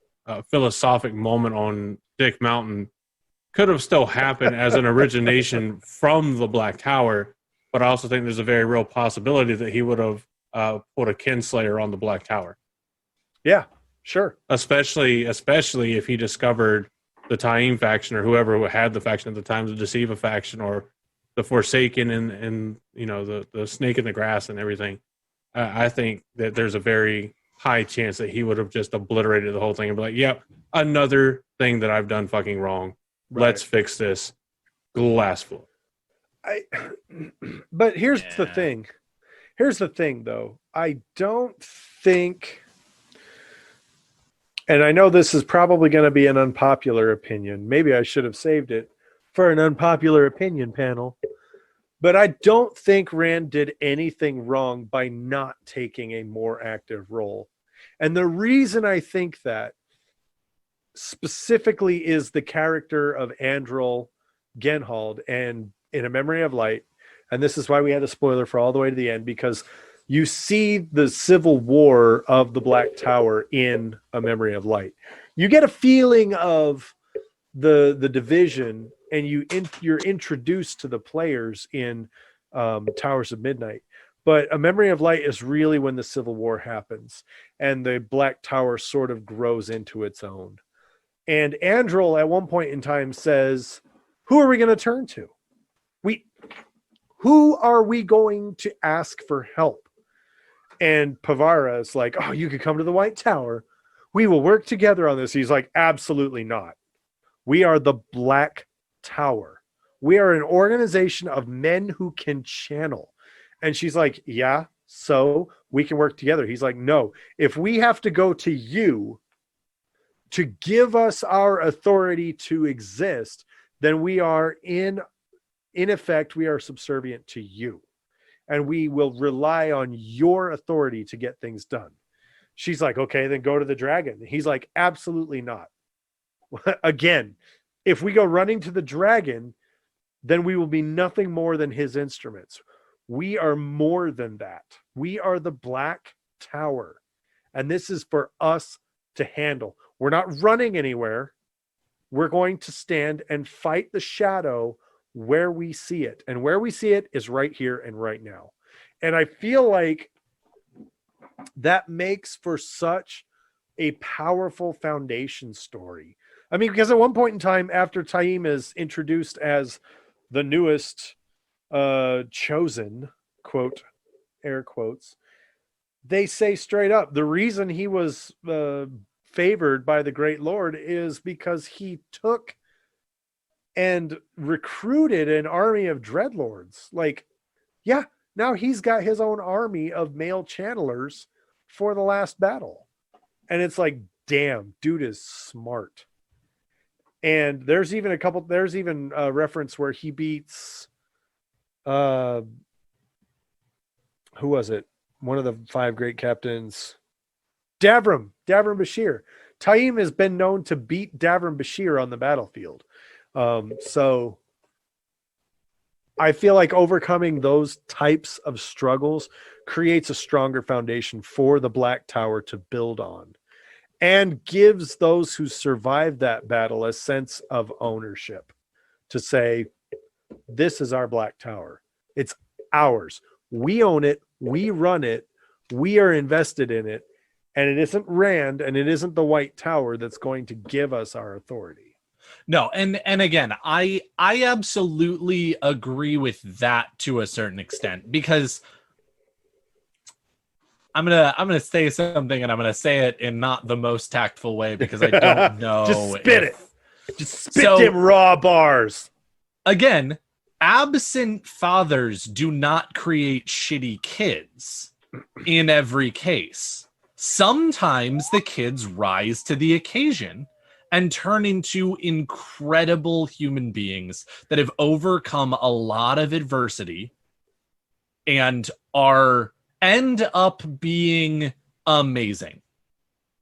philosophic moment on Dick Mountain could have still happened as an origination from the Black Tower, but I also think there's a very real possibility that he would have put a kinslayer on the Black Tower. Yeah, sure. Especially if he discovered the Taim faction or whoever had the faction at the time, the Deceiva faction or the Forsaken and you know the snake in the grass and everything. I think that there's a very high chance that he would have just obliterated the whole thing and be like, yep, another thing that I've done fucking wrong. Right. Let's fix this. Glass floor. But here's the thing. Here's the thing, though. I don't think, and I know this is probably going to be an unpopular opinion. Maybe I should have saved it for an unpopular opinion panel. But I don't think Rand did anything wrong by not taking a more active role. And the reason I think that specifically is the character of Andril Genhald and In A Memory of Light. And this is why we had a spoiler for all the way to the end, because you see the civil war of the Black Tower in A Memory of Light. You get a feeling of the division, and you're introduced to the players in Towers of Midnight. But A Memory of Light is really when the Civil War happens, and the Black Tower sort of grows into its own. And Andril at one point in time says, who are we going to turn to? Who are we going to ask for help? And Pavara is like, oh, you could come to the White Tower. We will work together on this. He's like, absolutely not. We are the Black Tower. We are an organization of men who can channel. And she's like, yeah, so we can work together. He's like, no, if we have to go to you to give us our authority to exist, then we are in effect, we are subservient to you. And we will rely on your authority to get things done. She's like, okay, then go to the dragon. He's like, absolutely not. Again, if we go running to the dragon, then we will be nothing more than his instruments. We are more than that. We are the Black Tower. And this is for us to handle. We're not running anywhere. We're going to stand and fight the shadow where we see it. And where we see it is right here and right now. And I feel like that makes for such a powerful foundation story. I mean, because at one point in time, after Taim is introduced as the newest chosen, quote, air quotes, they say straight up, the reason he was favored by the Great Lord is because he took and recruited an army of dreadlords. Like, yeah, now he's got his own army of male channelers for the last battle. And it's like, damn, dude is smart. And there's even a reference where he beats, who was it? One of the 5 great captains, Davram Bashir. Taim has been known to beat Davram Bashir on the battlefield. So I feel like overcoming those types of struggles creates a stronger foundation for the Black Tower to build on, and gives those who survived that battle a sense of ownership to say, this is our Black Tower. It's ours. We own it. We run it. We are invested in it. And it isn't Rand and it isn't the White Tower that's going to give us our authority. No, and again, I absolutely agree with that to a certain extent, because I'm gonna say something, and I'm gonna say it in not the most tactful way, because I don't know. Just spit it. Just spit them raw bars. Again, absent fathers do not create shitty kids in every case. Sometimes the kids rise to the occasion and turn into incredible human beings that have overcome a lot of adversity and end up being amazing.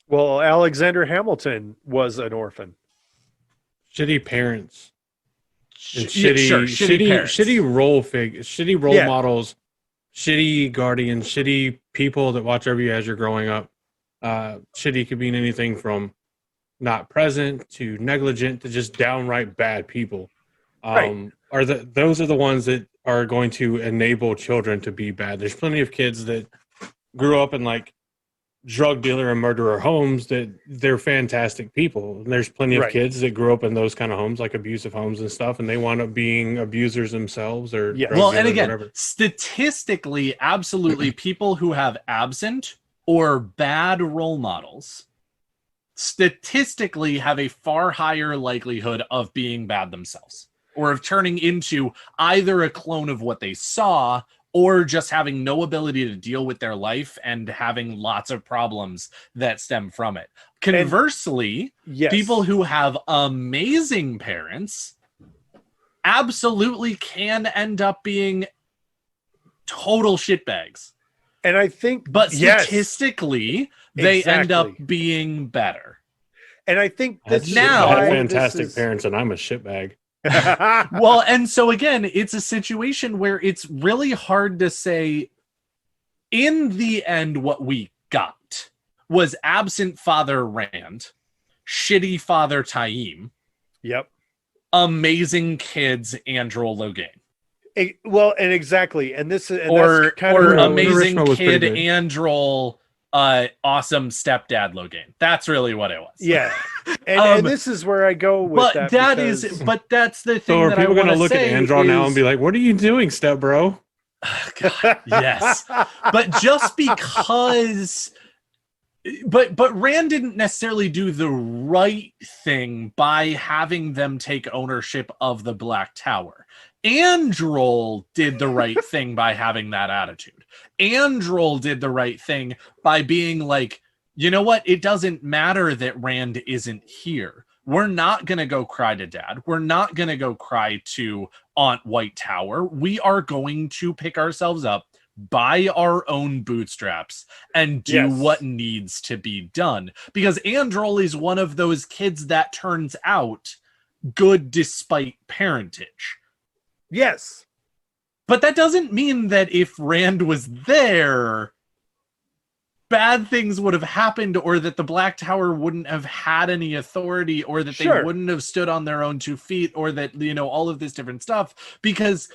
Well, Alexander Hamilton was an orphan. Shitty parents. And Shitty parents. shitty role models, shitty guardians, shitty people that watch over you as you're growing up. Shitty could mean anything from not present to negligent to just downright bad people. Those are the ones that are going to enable children to be bad. There's plenty of kids that grew up in like drug dealer and murderer homes that they're fantastic people. And there's plenty of kids that grew up in those kind of homes, like abusive homes and stuff, and they wind up being abusers themselves or well, and again, statistically, absolutely, people who have absent or bad role models statistically have a far higher likelihood of being bad themselves, or of turning into either a clone of what they saw, or just having no ability to deal with their life and having lots of problems that stem from it. Conversely, Yes. people who have amazing parents absolutely can end up being total shitbags. And I think, But yes, statistically, they end up exactly. being better. And I think That's this now- I have why fantastic this is- parents, and I'm a shitbag. Well, and so again, it's a situation where it's really hard to say, in the end, what we got was absent Father Rand, shitty Father Taim, Yep. amazing kids Androl Logain. Well, and exactly, and this is Or that's kind of where I was- amazing Urishima was kid pretty good. Androl, awesome stepdad Logain. That's really what it was. Yeah, and Um, this is where I go with But that. that because- is, but that's the thing. So are that I people going to wanna look at say Andro now is- and be like, "What are you doing, step bro?" God, yes. But just because but Rand didn't necessarily do the right thing by having them take ownership of the Black Tower. Androl did the right thing by having that attitude. Androl did the right thing by being like, you know what? It doesn't matter that Rand isn't here. We're not going to go cry to Dad. We're not going to go cry to Aunt White Tower. We are going to pick ourselves up by our own bootstraps and do Yes. what needs to be done. Because Androl is one of those kids that turns out good despite parentage. yes, But that doesn't mean that if Rand was there, bad things would have happened, or that the Black Tower wouldn't have had any authority, or that they Sure. wouldn't have stood on their own 2 feet, or that, you know, all of this different stuff, because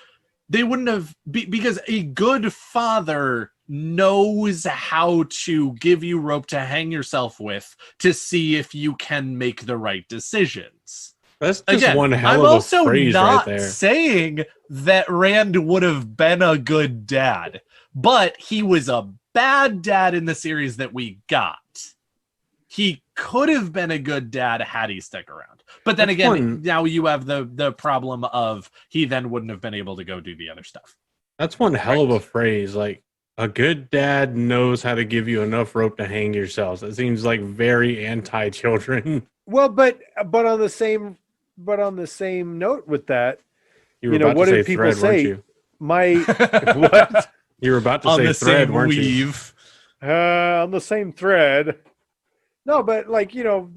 they wouldn't have because a good father knows how to give you rope to hang yourself with to see if you can make the right decisions. That's just Again, one I'm hell of a also phrase not right there. saying that Rand would have been a good dad, but he was a bad dad in the series that we got. He could have been a good dad had he stuck around. But then That's again, one- now you have the problem of he then wouldn't have been able to go do the other stuff. That's one hell of Right. a phrase. Like, a good dad knows how to give you enough rope to hang yourselves. That seems like very anti-children. well, but on the same note with that, You were You know, about what to did say people thread, say? weren't you? my what You were about to On say the thread, same weren't you? weave. on the same thread. No, but like, you know,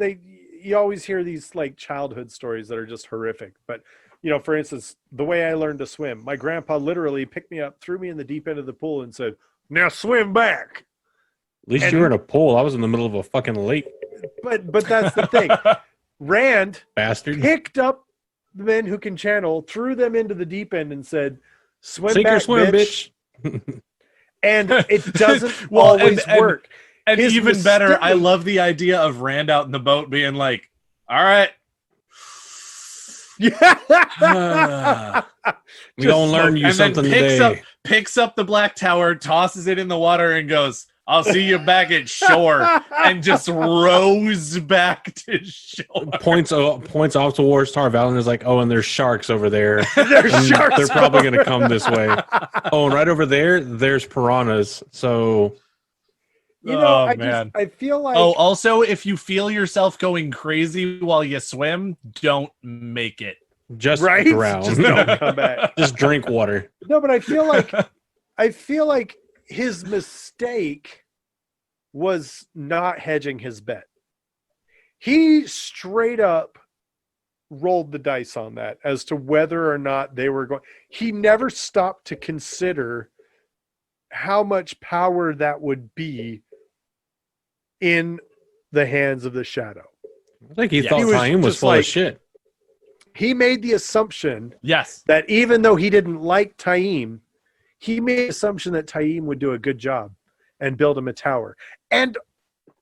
you always hear these like childhood stories that are just horrific. But you know, for instance, the way I learned to swim, my grandpa literally picked me up, threw me in the deep end of the pool, and said, "Now swim back." At least And- you were in a pool. I was in the middle of a fucking lake, But that's the thing. Rand bastard. picked up the men who can channel, threw them into the deep end, and said, "Swim Sink back, or swim, bitch." bitch. And it doesn't Well, always and- work. And His even better, I mistake- love the idea of Rand out in the boat being like, all right. Yeah. We gonna learn you And then something picks today. picks up the Black Tower, tosses it in the water, and goes, I'll see you back at shore, and just rows back to shore. Points off towards Tarval and is like, "Oh, and there's sharks over there. There's And sharks They're probably over gonna come this way. Oh, and right over there's piranhas. So You know, Oh, I man. I feel like Oh, also, if you feel yourself going crazy while you swim, don't make it. just right? drown. Just don't come back. Just drink water. No, but I feel like his mistake was not hedging his bet. He straight up rolled the dice on that as to whether or not they were going. He never stopped to consider how much power that would be in the hands of the shadow. I think he Yeah. thought He was Taim was just full like- of shit. He made the assumption Yes. that even though he didn't like Taim, he made the assumption that Taim would do a good job and build him a tower. And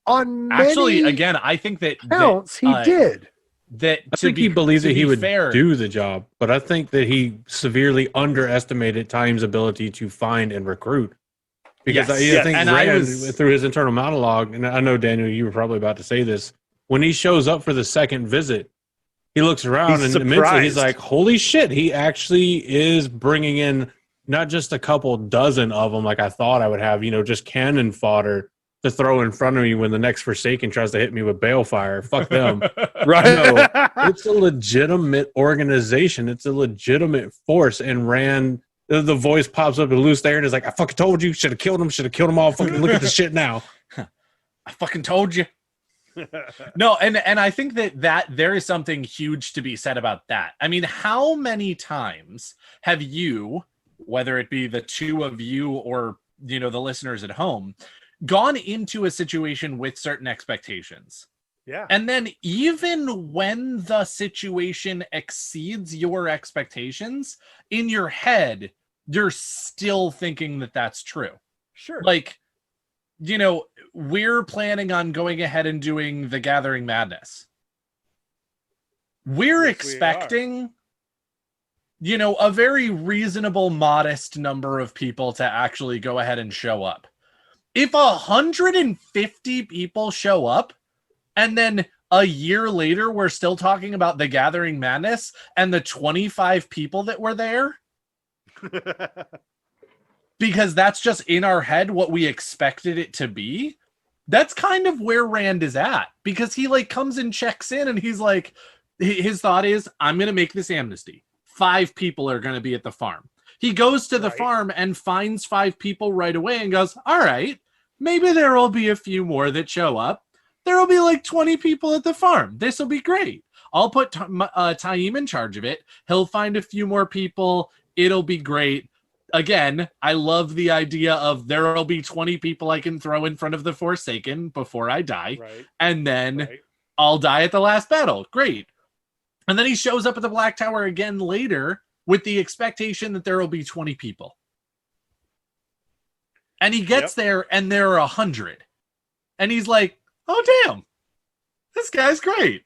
on many Actually, again, I think that counts, he uh, did. that I to think be, he believed to that he be would fair, do the job, but I think that he severely underestimated Taim's ability to find and recruit. Because Yes. I think And Rand, through his internal monologue, and I know, Daniel, you were probably about to say this, when he shows up for the second visit, he looks around He's and immensely he's surprised. like, holy shit, he actually is bringing in not just a couple dozen of them like I thought I would have, just cannon fodder to throw in front of me when the next Forsaken tries to hit me with balefire. Fuck them. Right. No, it's a legitimate organization. It's a legitimate force. And Rand, the voice pops up and loose there and is like, I fucking told you, should have killed him all. Fucking look at this shit now. I fucking told you. No, and I think that there is something huge to be said about that. I mean, how many times have you, whether it be the two of you or the listeners at home, gone into a situation with certain expectations? Yeah. And then even when the situation exceeds your expectations, in your head, you're still thinking that that's true. Sure. Like, we're planning on going ahead and doing the Gathering Madness. We're expecting, a very reasonable, modest number of people to actually go ahead and show up. If 150 people show up, and then a year later, we're still talking about the Gathering Madness and the 25 people that were there, because that's just in our head what we expected it to be. That's kind of where Rand is at, because he comes and checks in and he's like, his thought is, I'm going to make this amnesty. 5 people are going to be at the farm. He goes to the farm and finds 5 people right away and goes, all right, maybe there will be a few more that show up. There will be 20 people at the farm. This will be great. I'll put Taim in charge of it. He'll find a few more people. It'll be great. Again, I love the idea of there will be 20 people I can throw in front of the Forsaken before I die. Right. And then I'll die at the last battle. Great. And then he shows up at the Black Tower again later with the expectation that there will be 20 people. And he gets there and there are 100. And he's like, oh, damn, this guy's great.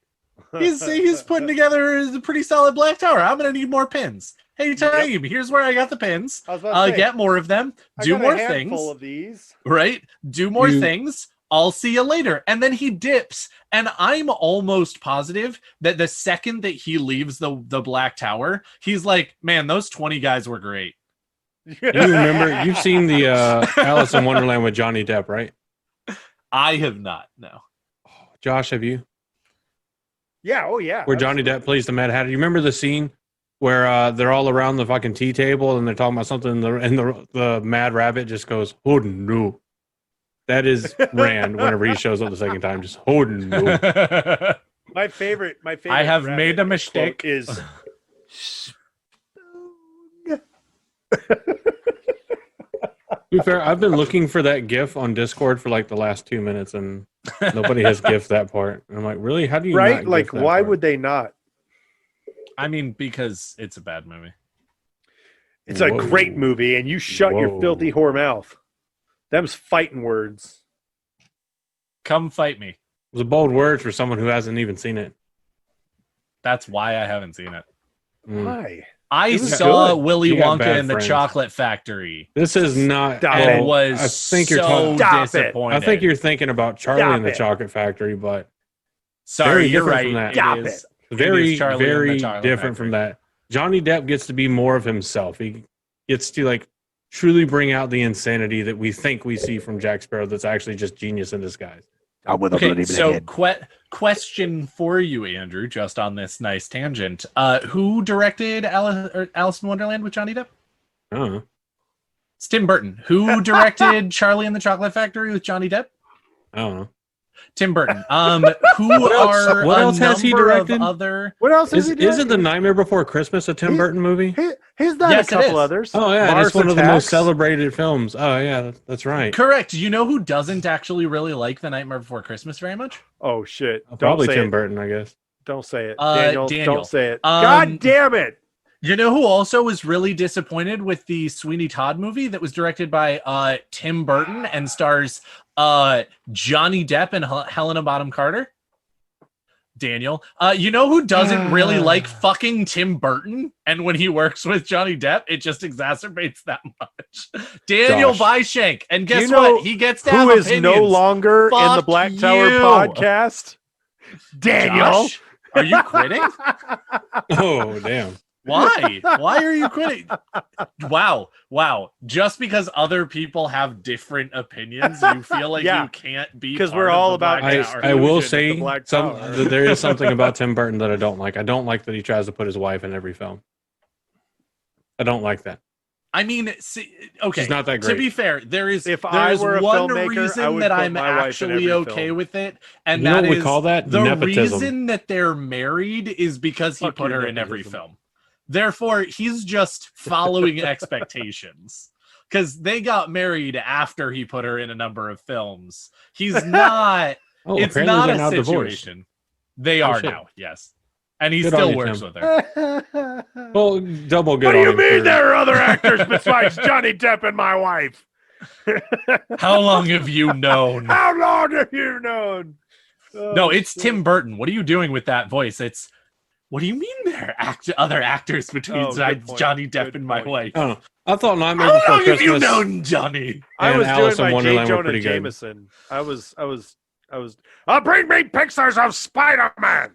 He's putting together a pretty solid Black Tower. I'm going to need more pins. Hey, Taim, here's where I got the pins. Get more of them. Do more things. Of these. Right? Do more things. I'll see you later. And then he dips. And I'm almost positive that the second that he leaves the Black Tower, he's like, man, those 20 guys were great. You remember, you've seen the Alice in Wonderland with Johnny Depp, right? I have not, no. Josh, have you? Yeah, oh yeah. Where Johnny Depp plays the Mad Hatter. You remember the scene where they're all around the fucking tea table and they're talking about something and the Mad Rabbit just goes, oh no. That is Rand whenever he shows up the second time, just, oh no. My favorite I have made a mistake is To be fair, I've been looking for that GIF on Discord for the last 2 minutes, and nobody has GIFed that part. And I'm like, really? How do you right? not GIF that Why part? would they not? I mean, because it's a bad movie. It's a great movie, and you shut your filthy whore mouth. Them's fighting words. Come fight me. It was a bold word for someone who hasn't even seen it. That's why I haven't seen it. Why? I saw good. Willy You got Wonka bad and the friends. Chocolate Factory. This is not. And was I think you're so talking. disappointed. I think you're thinking about Charlie Stop and the it. Chocolate Factory, but Sorry, very you're different right. from that. Stop It is. very, Charlie and the very Chocolate different Factory. from that. Johnny Depp gets to be more of himself. He gets to truly bring out the insanity that we think we see from Jack Sparrow. That's actually just genius in disguise. Okay, so question for you, Andrew, just on this nice tangent. Who directed Alice in Wonderland with Johnny Depp? I don't know. It's Tim Burton. Who directed Charlie and the Chocolate Factory with Johnny Depp? I don't know. Tim Burton. What else has he directed? What else is he doing? Isn't The Nightmare Before Christmas a Tim Burton movie? He's done Yes, a it couple is. others. Oh yeah, Mars it's one of the most Attacks. celebrated films. Oh yeah, that's right. Correct. You know who doesn't actually really like The Nightmare Before Christmas very much? Oh shit! Probably Don't say Tim it. Burton, I guess. Don't say it, Daniel. Don't say it. God damn it! You know who also was really disappointed with the Sweeney Todd movie that was directed by Tim Burton and stars Johnny Depp and Helena Bonham Carter? Daniel. You know who doesn't really like fucking Tim Burton? And when he works with Johnny Depp, it just exacerbates that much. Daniel Weishank. And guess what? He gets to have who is opinions. no longer in the Fuck Black Tower you. podcast? Daniel. Josh, are you quitting? Oh, damn. Why? Why are you quitting? Wow. Just because other people have different opinions, you feel like you can't be because we're all about. I will say Tower. there is something about Tim Burton that I don't like. I don't like that he tries to put his wife in every film. I don't like that. I mean, okay. She's not that great. To be fair, there is If there I is were a one filmmaker, I reason would that put I'm my wife in actually every okay film. with it, and You know that what we is call that? the Nepotism. reason that they're married is because he Fuck put you, her in every nepotism. film. Therefore, he's just following expectations because they got married after he put her in a number of films. He's not. Oh, It's apparently not they're a now situation. They Oh, are shit. now, yes, and he Good on still you, works Tim. with her. Well, double good. What do on you him mean for- there are other actors besides Johnny Depp and my wife? How long have you known? How long have you known? No, Oh, it's shit. Tim Burton. What are you doing with that voice? It's what do you mean there are other actors between Oh, good point. Johnny Depp Good and my point. wife? I don't know. I thought Nightmare How Before long have Christmas. you known Johnny? I and was Alice doing in my J. Wonderland were Jonah pretty good. Jameson. I was. Bring me pictures of Spider-Man.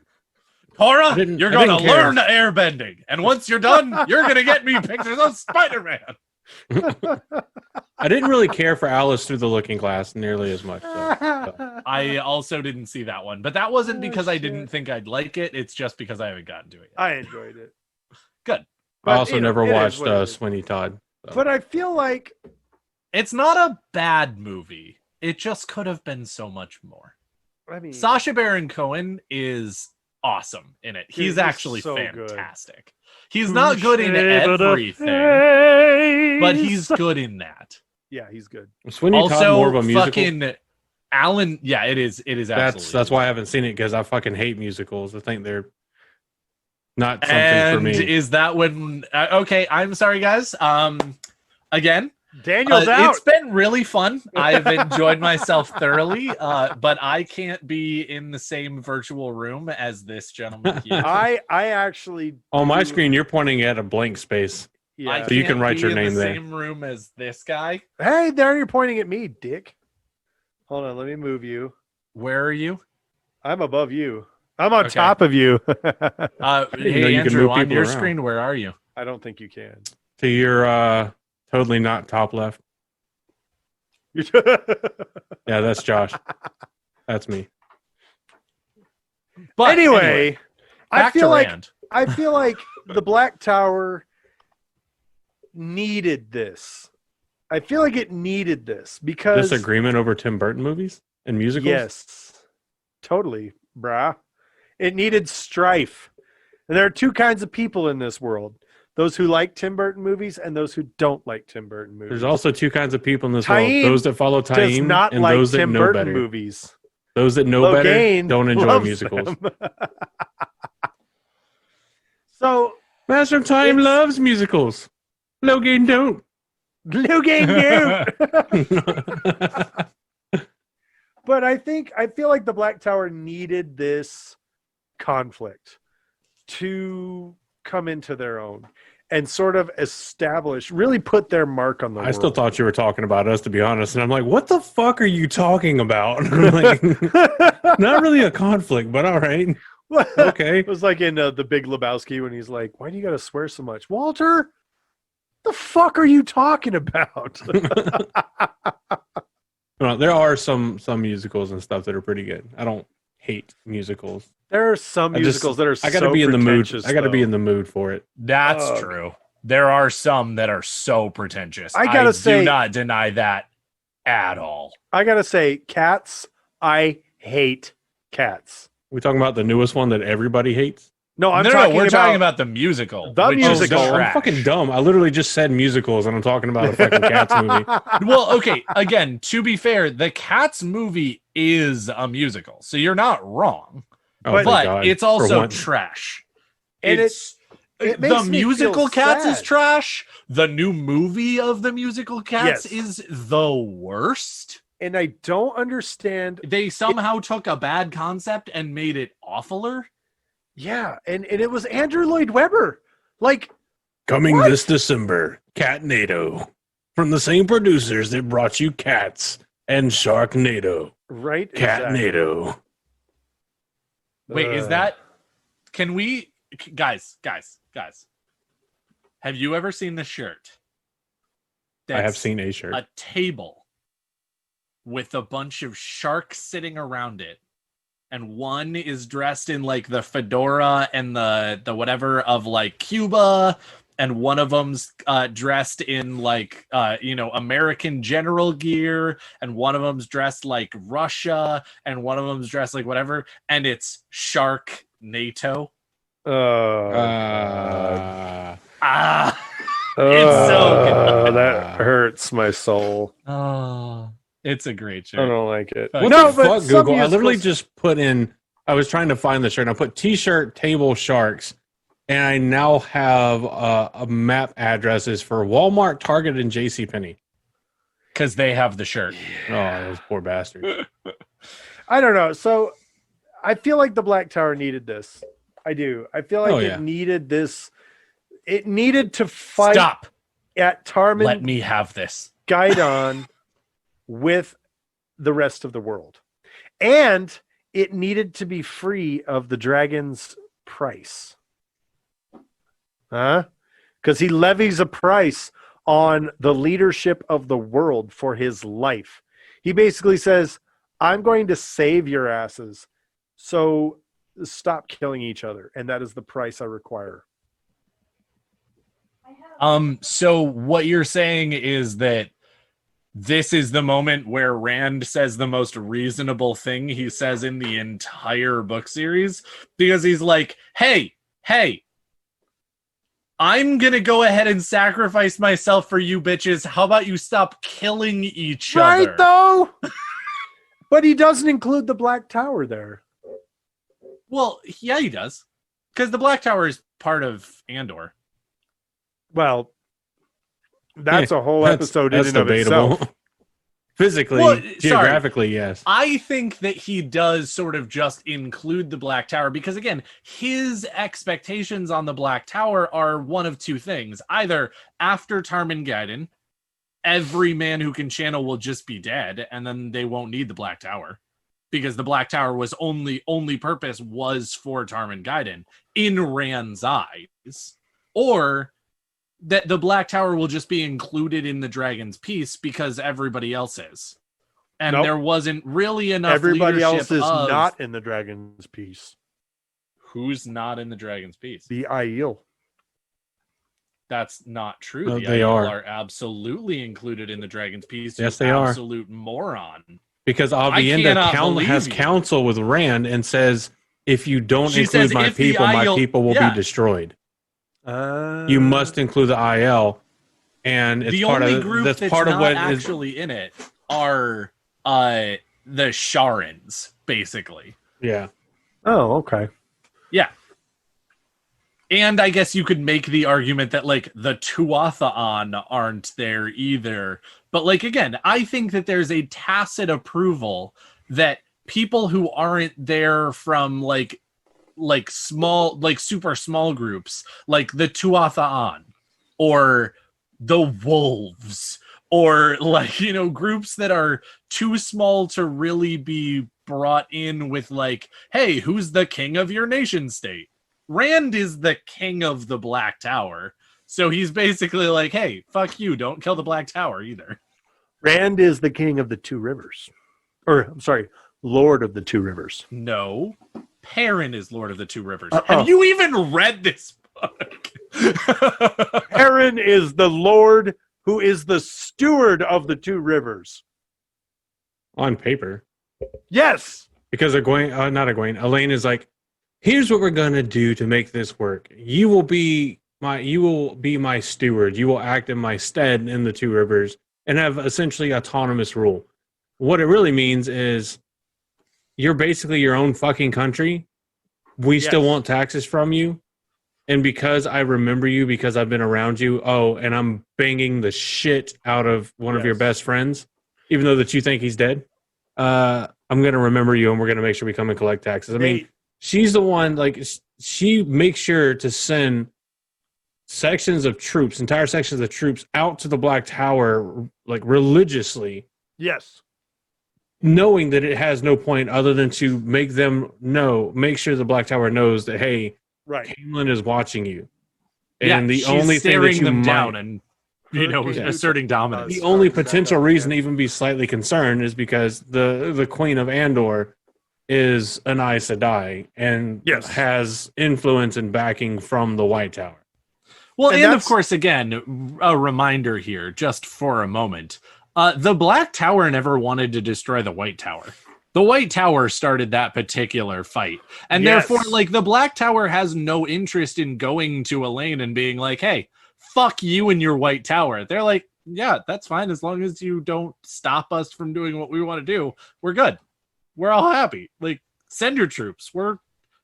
Cora, I didn't- you're I going to didn't care. learn airbending. And once you're done, you're going to get me pictures of Spider-Man. I didn't really care for Alice Through the Looking Glass nearly as much. So. I also didn't see that one, but that wasn't Oh, because I shit. didn't think I'd like it. It's just because I haven't gotten to it yet. I enjoyed it. Good. I But, also you know, never it is watched what it is. Sweeney Todd. So. But I feel like It's not a bad movie. It just could have been so much more. I mean, Sacha Baron Cohen is awesome in it. Dude, He's he's actually so good. fantastic. He's not good in everything, but he's good in that. Yeah, he's good. Sweeney Todd Also, more of a musical. fucking Alan. Yeah, it is. It is absolutely. That's why I haven't seen it, because I fucking hate musicals. I think they're not something And for me. is that when? Okay, I'm sorry, guys. Again, Daniel's out. it's been really fun. I've enjoyed myself thoroughly, but I can't be in the same virtual room as this gentleman here. I actually On my do- screen, you're pointing at a blank space. Yeah. So you can can't write be your in name the there. Same room as this guy. Hey, there you're pointing at me, dick. Hold on, let me move you. Where are you? I'm above you. I'm on Okay. top of you. didn't know Hey, you could Andrew, move on people your around. screen, where are you? I don't think you can. To your totally not top left. You're- Yeah, that's Josh. That's me. But anyway, I back to feel like Rand. the Black Tower needed this. I feel like it needed this because Disagreement over Tim Burton movies and musicals? yes, totally, brah. It needed strife. And there are two kinds of people in this world. Those who like Tim Burton movies and those who don't like Tim Burton movies. There's also two kinds of people in this Taim world. Those that follow does Taim not and like those that Tim know Burton better. movies. Those that know better Logain don't enjoy loves musicals. them. So Master of Time It's- loves musicals. Logan don't. Logain knew. But I feel like the Black Tower needed this conflict to come into their own and sort of establish, really put their mark on the I world. still thought you were talking about us, to be honest. And I'm like, what the fuck are you talking about? I'm like, not really a conflict, but all right. Okay. It was like in The Big Lebowski when he's like, "Why do you got to swear so much, Walter? The fuck are you talking about?" Well, there are some musicals and stuff that are pretty good. I don't hate musicals. There are some I just- musicals that are I got to so be in the mood. pretentious, I got to be though. in the mood for it. That's Ugh. true. There are some that are so pretentious. I gotta say- do not deny that at all. I gotta say, Cats. I hate Cats. We talking about the newest one that everybody hates? No, I'm no, talking we're about, talking about the musical. The which is musical. I'm trash. fucking dumb. I literally just said musicals, and I'm talking about a fucking Cats movie. Well, okay. Again, to be fair, the Cats movie is a musical, so you're not wrong. Oh, But- thank But God. it's For also once. trash. And It's it makes the me musical feel Cats is sad. trash. The new movie of the musical Cats Yes. is the worst. and I don't understand. They somehow took a bad concept and made it awefuler. Yeah, and it was Andrew Lloyd Webber. Like, Coming What? this December, Catnado. From the same producers that brought you Cats and Sharknado. right? Exactly. Catnado. Wait, is that? Can we, guys? Have you ever seen the shirt? I have That's seen a shirt. a table with a bunch of sharks sitting around it, and one is dressed in like the fedora and the whatever of like Cuba, and one of them's dressed in like American general gear, and one of them's dressed like Russia, and one of them's dressed like whatever, and it's Shark NATO. It's so good. That hurts my soul. Oh, it's a great I shirt. don't like it. What What No, the but fuck, some Google? I literally musicals- just put in, I was trying to find the shirt, and I put t-shirt table sharks, and I now have a map addresses for Walmart, Target, and JCPenney. Because they have the shirt. Oh, those poor bastards. I don't know. So I feel like the Black Tower needed this. I do. I feel like Oh, yeah. it needed this. It needed to fight Stop. at Tarman Let me have this. Gaidon with the rest of the world. And it needed to be free of the dragon's price. Huh? Because he levies a price on the leadership of the world for his life. He basically says, I'm going to save your asses. So stop killing each other. And that is the price I require. So what you're saying is that this is the moment where Rand says the most reasonable thing he says in the entire book series, because he's like, hey, I'm gonna go ahead and sacrifice myself for you bitches. How about you stop killing each other? Right, though? But he doesn't include the Black Tower there. Well, yeah, he does. Because the Black Tower is part of Andor. Well, that's a whole episode in and of itself. Physically, Well, geographically, yes. I think that he does sort of just include the Black Tower because, again, his expectations on the Black Tower are one of two things. Either after Tarmangaddon, every man who can channel will just be dead, and then they won't need the Black Tower. Because the Black Tower was only purpose was for Tarmangaddon in Rand's eyes. Or that the Black Tower will just be included in the Dragon's Peace because everybody else is. And Nope. there wasn't really enough Everybody else leadership is of- not in the Dragon's Peace. Who's not in the Dragon's Peace? The Aiel. That's not true. No, The they Aiel are. absolutely included in the Dragon's Peace. Yes, You they are. absolute moron. Because cannot Avienda has believe you. counsel with Rand and says, if you don't She include says, my if the people, my Aiel- people will yeah. be destroyed. You must include the IL. And it's The part only of group that's that's part of not what is actually in it are the Sharans, basically. yeah. Oh, okay. Yeah. And I guess you could make the argument that, like, the Tuatha'an aren't there either. But, like, again, I think that there's a tacit approval that people who aren't there from, like small, like, super small groups, like the Tuatha'an, or the Wolves, or, like, groups that are too small to really be brought in with, like, hey, who's the king of your nation state? Rand is the king of the Black Tower. So he's basically like, hey, fuck you. Don't kill the Black Tower either. Rand is the king of the Two Rivers. Or, I'm sorry, Lord of the Two Rivers. No. Perrin is Lord of the Two Rivers. Uh-uh. Have you even read this book? Perrin is the Lord who is the steward of the Two Rivers. On paper. Yes. Because Elaine is like, here's what we're gonna do to make this work. You will be my steward. You will act in my stead in the Two Rivers and have essentially autonomous rule. What it really means is you're basically your own fucking country. We still want taxes from you. And because I remember you, because I've been around you, and I'm banging the shit out of one of your best friends, even though that you think he's dead, I'm going to remember you, and we're going to make sure we come and collect taxes. I mean, she's the one, like, she makes sure to send entire sections of troops out to the Black Tower, like, religiously. Yes. Knowing that it has no point other than to make sure the Black Tower knows that, hey, Right. Camelin is watching you. Yeah, And the she's only thing that staring you them might, down and asserting dominance. the only potential reason to even be slightly concerned is because the Queen of Andor is an Aes Sedai and has influence and backing from the White Tower. Well, and of course, again, a reminder here, just for a moment, the Black Tower never wanted to destroy the White Tower. The White Tower started that particular fight. And therefore, like, the Black Tower has no interest in going to Elaine and being like, hey, fuck you and your White Tower. They're like, yeah, that's fine. As long as you don't stop us from doing what we want to do, we're good. We're all happy. Like, send your troops. We're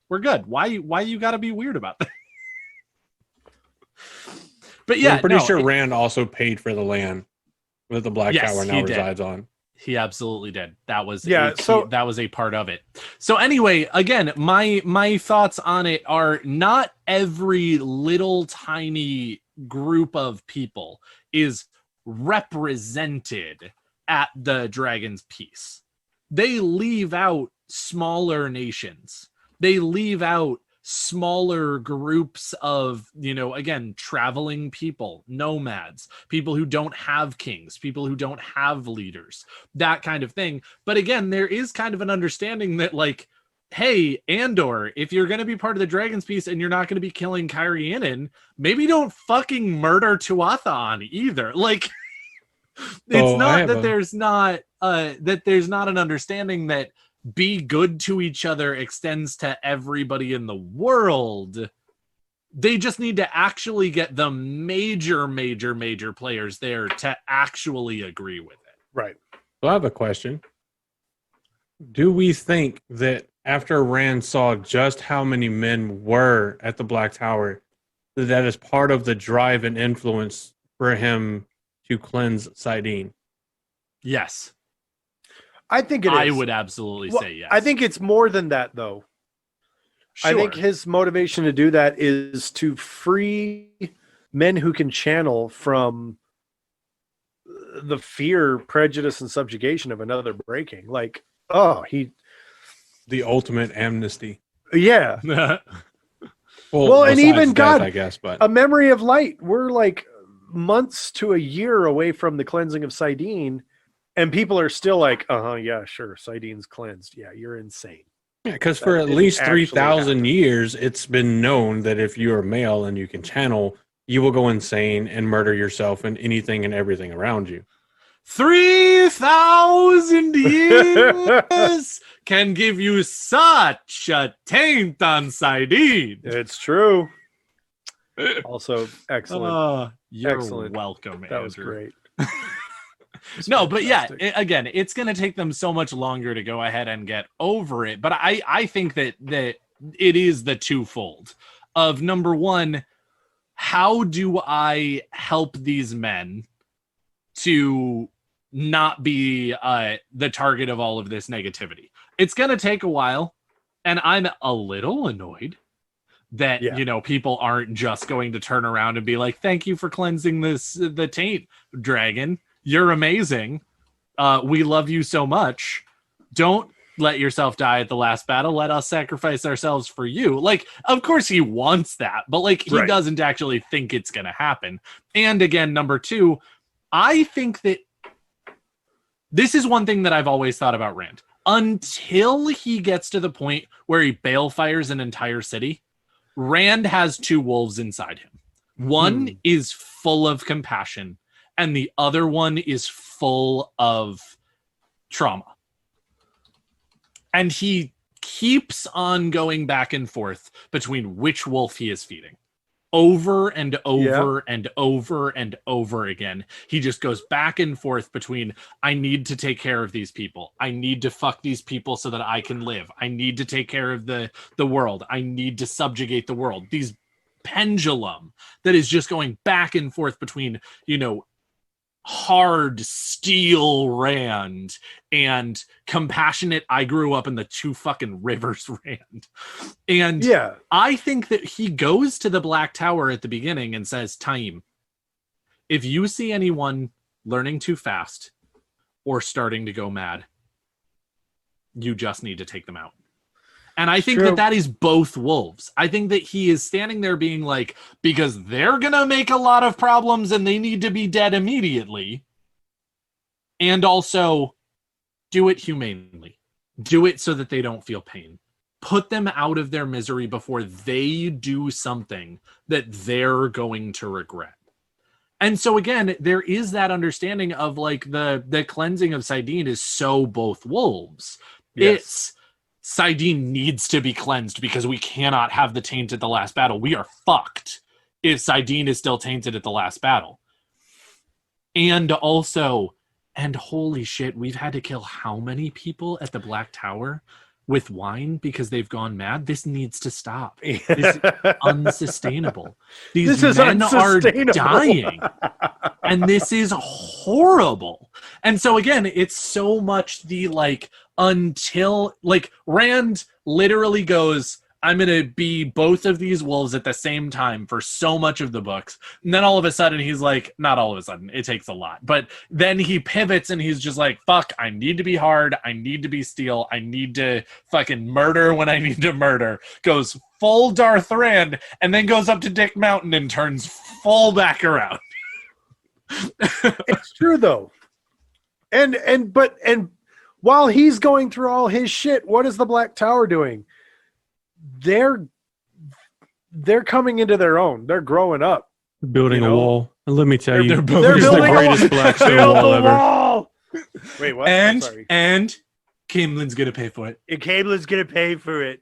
good. Why you got to be weird about that? But yeah, I'm pretty sure Rand also paid for the land that the Black Tower now resides on. He absolutely did. That was that was a part of it. So anyway, again, my thoughts on it are not every little tiny group of people is represented at the Dragon's Peace. They leave out smaller nations. They leave out smaller groups of, again, traveling people, nomads, people who don't have kings, people who don't have leaders, that kind of thing. But again, there is kind of an understanding that, like, hey, Andor, if you're going to be part of the Dragon's Peace and you're not going to be killing Kyrie, maybe don't fucking murder Tuathon either. Like, it's not that there's not an understanding that be good to each other extends to everybody in the world. They just need to actually get the major players there to actually agree with it. Right. So I have a question. Do we think that after Rand saw just how many men were at the Black Tower, that is part of the drive and influence for him to cleanse Sidene? Yes. I think it is. I would absolutely say yes. I think it's more than that, though. Sure. I think his motivation to do that is to free men who can channel from the fear, prejudice, and subjugation of another breaking. Like, the ultimate amnesty. Yeah. well, and even death, God, I guess, but a memory of light. We're like months to a year away from the cleansing of Sidene. And people are still like, yeah, sure, Sidene's cleansed. Yeah, you're insane. Yeah, because for at least 3,000 years, it's been known that if you are male and you can channel, you will go insane and murder yourself and anything and everything around you. 3,000 years can give you such a taint on Sidene. It's true. Also, excellent. You're excellent. Welcome, Andrew. That was great. No, but yeah, again, it's going to take them so much longer to go ahead and get over it. But I think that it is the twofold of, number one, how do I help these men to not be the target of all of this negativity? It's going to take a while, and I'm a little annoyed that, people aren't just going to turn around and be like, thank you for cleansing the taint, dragon. You're amazing. We love you so much. Don't let yourself die at the last battle. Let us sacrifice ourselves for you. Like, of course he wants that, but like he doesn't actually think it's going to happen. And again, number two, I think that this is one thing that I've always thought about Rand. Until he gets to the point where he balefires an entire city, Rand has two wolves inside him. One is full of compassion, and the other one is full of trauma. And he keeps on going back and forth between which wolf he is feeding. Over and over and over and over again. He just goes back and forth between, I need to take care of these people. I need to fuck these people so that I can live. I need to take care of the world. I need to subjugate the world. These pendulum that is just going back and forth between, hard steel Rand and compassionate I grew up in the two fucking rivers Rand. And Yeah. I think that he goes to the Black Tower at the beginning and says, Taim, if you see anyone learning too fast or starting to go mad, you just need to take them out. And I think that is both wolves. I think that he is standing there being like, because they're going to make a lot of problems and they need to be dead immediately. And also, do it humanely. Do it so that they don't feel pain. Put them out of their misery before they do something that they're going to regret. And so again, there is that understanding of like the cleansing of Saidin is so both wolves. Yes. It's Saidin needs to be cleansed because we cannot have the taint at the last battle. We are fucked if Saidin is still tainted at the last battle. And also, and holy shit, we've had to kill how many people at the Black Tower with wine because they've gone mad? This needs to stop. This is unsustainable. These men are dying. And this is horrible. And so again, it's so much the like, until like Rand literally goes, I'm going to be both of these wolves at the same time for so much of the books. And then all of a sudden he's like, not all of a sudden, it takes a lot. But then he pivots and he's just like, fuck, I need to be hard. I need to be steel. I need to fucking murder when I need to murder. Goes full Darth Rand and then goes up to Dick Mountain and turns full back around. It's true though. And while he's going through all his shit, what is the Black Tower doing? They're coming into their own. They're growing up. Building a wall. And let me tell you, they're it's building the a greatest wall. Blackstone wall ever. Wall. Wait, what? I'm sorry. And Camelin's gonna pay for it. And Cablin's gonna pay for it.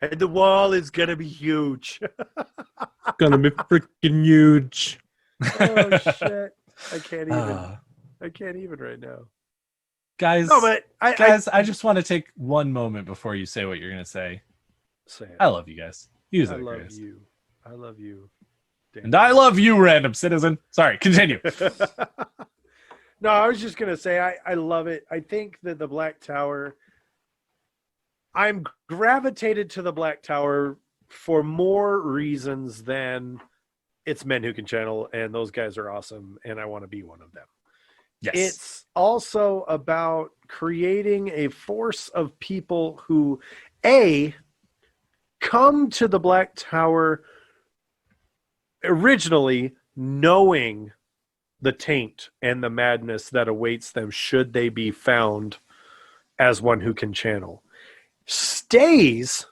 And the wall is gonna be huge. It's gonna be freaking huge. Oh shit. I can't even right now. Guys, No, but I just want to take one moment before you say what you're gonna say. Say it. I love you guys. You I love you. Dan. And I love you, random citizen. Sorry, continue. No, I was just gonna say I love it. I think that the Black Tower, I'm gravitated to the Black Tower for more reasons than it's men who can channel, and those guys are awesome, and I want to be one of them. Yes. It's also about creating a force of people who, A, come to the Black Tower originally knowing the taint and the madness that awaits them should they be found as one who can channel. Stays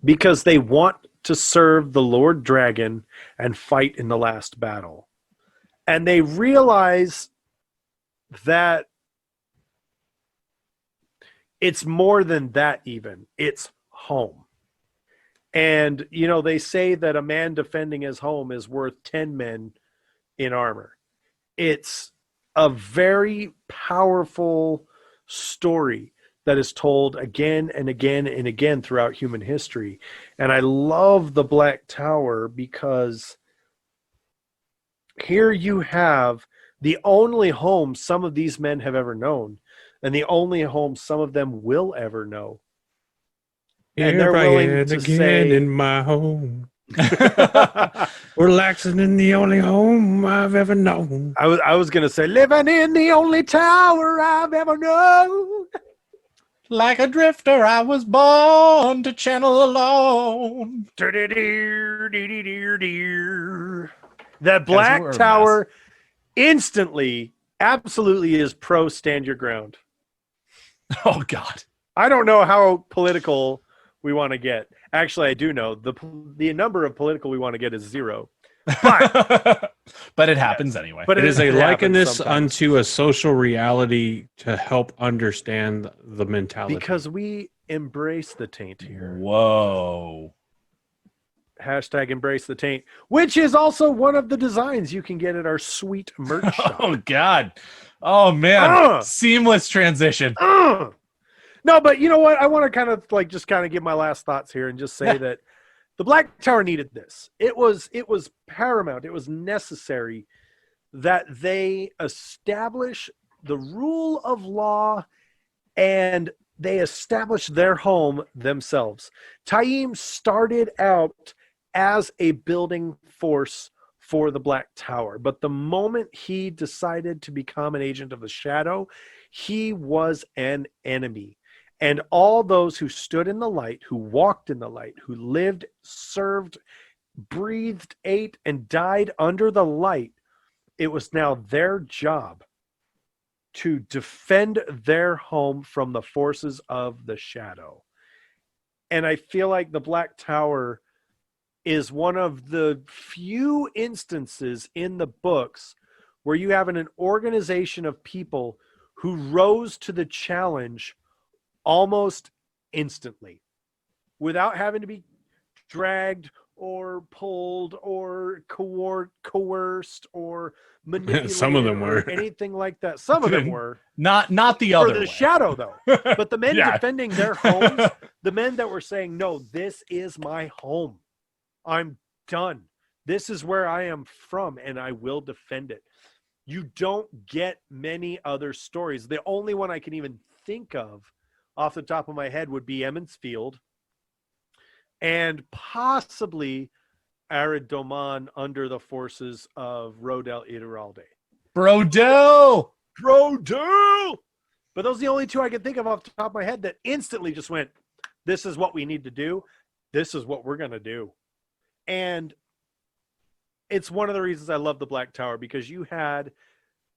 because they want to serve the Lord Dragon and fight in the last battle. And they realize that it's more than that even. It's home. And, you know, they say that a man defending his home is worth 10 men in armor. It's a very powerful story that is told again and again and again throughout human history. And I love the Black Tower because here you have the only home some of these men have ever known, and the only home some of them will ever know. And they're willing to say, in my home. Relaxing in the only home I've ever known. I was going to say, living in the only tower I've ever known. Like a drifter, I was born to channel alone. The Black Tower instantly, absolutely is pro stand your ground. Oh, God. I don't know how political we want to get. Actually, I do know. The number of political we want to get is 0. But, but it happens anyway. But It is a happens likeness sometimes. unto a social reality to help understand the mentality. Because we embrace the taint here. Whoa. Hashtag embrace the taint, which is also one of the designs you can get at our sweet merch shop. Oh, God. Oh, man. Seamless transition. No, but you know what? I want to kind of give my last thoughts here and just say that the Black Tower needed this. It was paramount. It was necessary that they establish the rule of law and they establish their home themselves. Taim started out as a building force for the Black Tower, but the moment he decided to become an agent of the shadow, he was an enemy. And all those who stood in the light, who walked in the light, who lived, served, breathed, ate, and died under the light, it was now their job to defend their home from the forces of the shadow. And I feel like the Black Tower is one of the few instances in the books where you have an organization of people who rose to the challenge almost instantly without having to be dragged or pulled or coerced or manipulated. Some of them were. Or anything like that. Some of them were. Not the For other the way. shadow, though. But the men Yeah. defending their homes, the men that were saying, no, this is my home. I'm done. This is where I am from, and I will defend it. You don't get many other stories. The only one I can even think of off the top of my head would be Emmons Field and possibly Aridoman under the forces of Rodel Iturralde. Brodell. But those are the only two I can think of off the top of my head that instantly just went, this is what we need to do. This is what we're going to do. And it's one of the reasons I love the Black Tower, because you had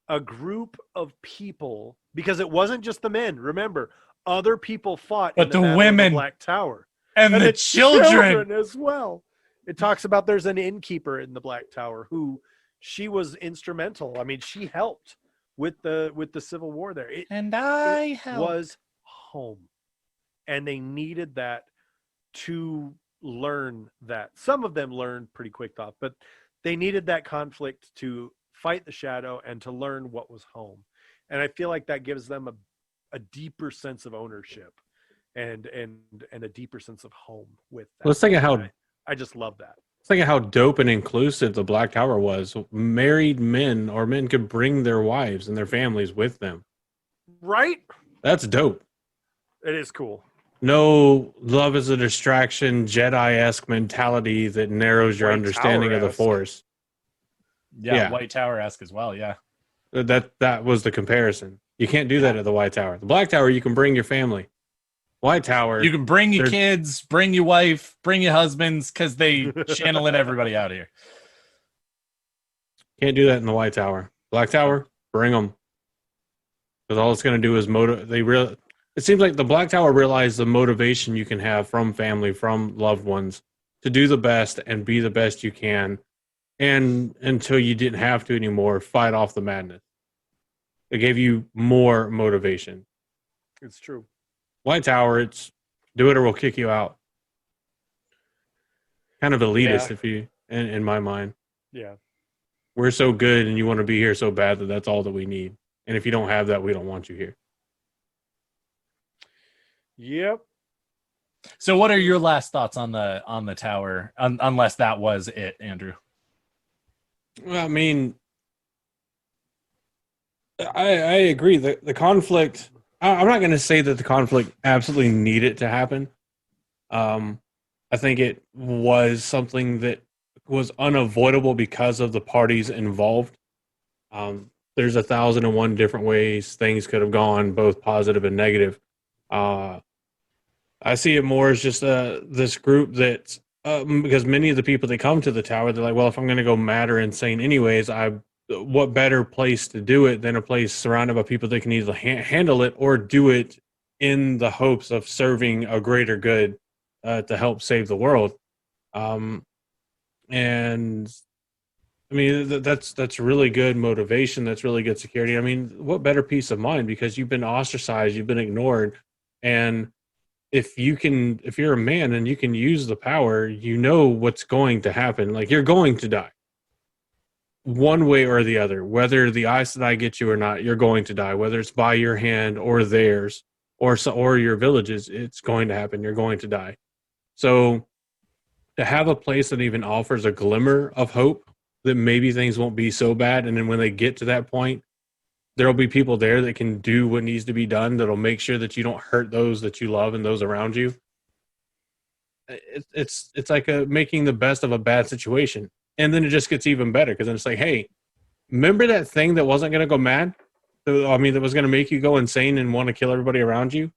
a group of people, because it wasn't just the men. Remember, other people fought But in the Battle of women. Black Tower. And the children. As well. It talks about there's an innkeeper in the Black Tower who she was instrumental. I mean, she helped with the Civil War there. It was home. And they needed that to learn that. Some of them learned pretty quick thought, but they needed that conflict to fight the shadow and to learn what was home. And I feel like that gives them a deeper sense of ownership and a deeper sense of home with that. Let's think of how I just love that. think of how dope and inclusive the Black Tower was. Married men or men could bring their wives and their families with them. Right? That's dope. It is cool. No love is a distraction, Jedi-esque mentality that narrows your White understanding of the Tower-esque. Force. Yeah, White Tower-esque as well, yeah. That was the comparison. You can't do that at the White Tower. The Black Tower, you can bring your family. White Tower, You can bring your They're- kids, bring your wife, bring your husbands, because they channeling everybody out here. can't do that in the White Tower. Black Tower, bring them. Because all it's going to do is it seems like the Black Tower realized the motivation you can have from family, from loved ones, to do the best and be the best you can. And until you didn't have to anymore, fight off the madness. It gave you more motivation. It's true. White Tower, it's do it or we'll kick you out. Kind of elitist, Yeah. if you, in my mind. Yeah. We're so good and you want to be here so bad that that's all that we need. And if you don't have that, we don't want you here. Yep. So what are your last thoughts on the tower, unless that was it, Andrew? Well, I mean, I agree. The conflict, I'm not going to say that the conflict absolutely needed to happen. I think it was something that was unavoidable because of the parties involved. There's 1,001 different ways things could have gone, both positive and negative. I see it more as just this group that, because many of the people that come to the tower, they're like, well, if I'm going to go mad or insane anyways, what better place to do it than a place surrounded by people that can either handle it or do it in the hopes of serving a greater good to help save the world. And I mean, that's really good motivation. That's really good security. I mean, what better peace of mind, because you've been ostracized, you've been ignored. And if you're a man and you can use the power, you know what's going to happen. Like, you're going to die one way or the other, whether the Aes Sedai get you or not, you're going to die, whether it's by your hand or theirs or your villages, it's going to happen. You're going to die. So to have a place that even offers a glimmer of hope that maybe things won't be so bad. And then when they get to that point, there'll be people there that can do what needs to be done that'll make sure that you don't hurt those that you love and those around you. It's like making the best of a bad situation. And then it just gets even better because then it's like, hey, remember that thing that wasn't going to go mad? I mean, that was going to make you go insane and want to kill everybody around you?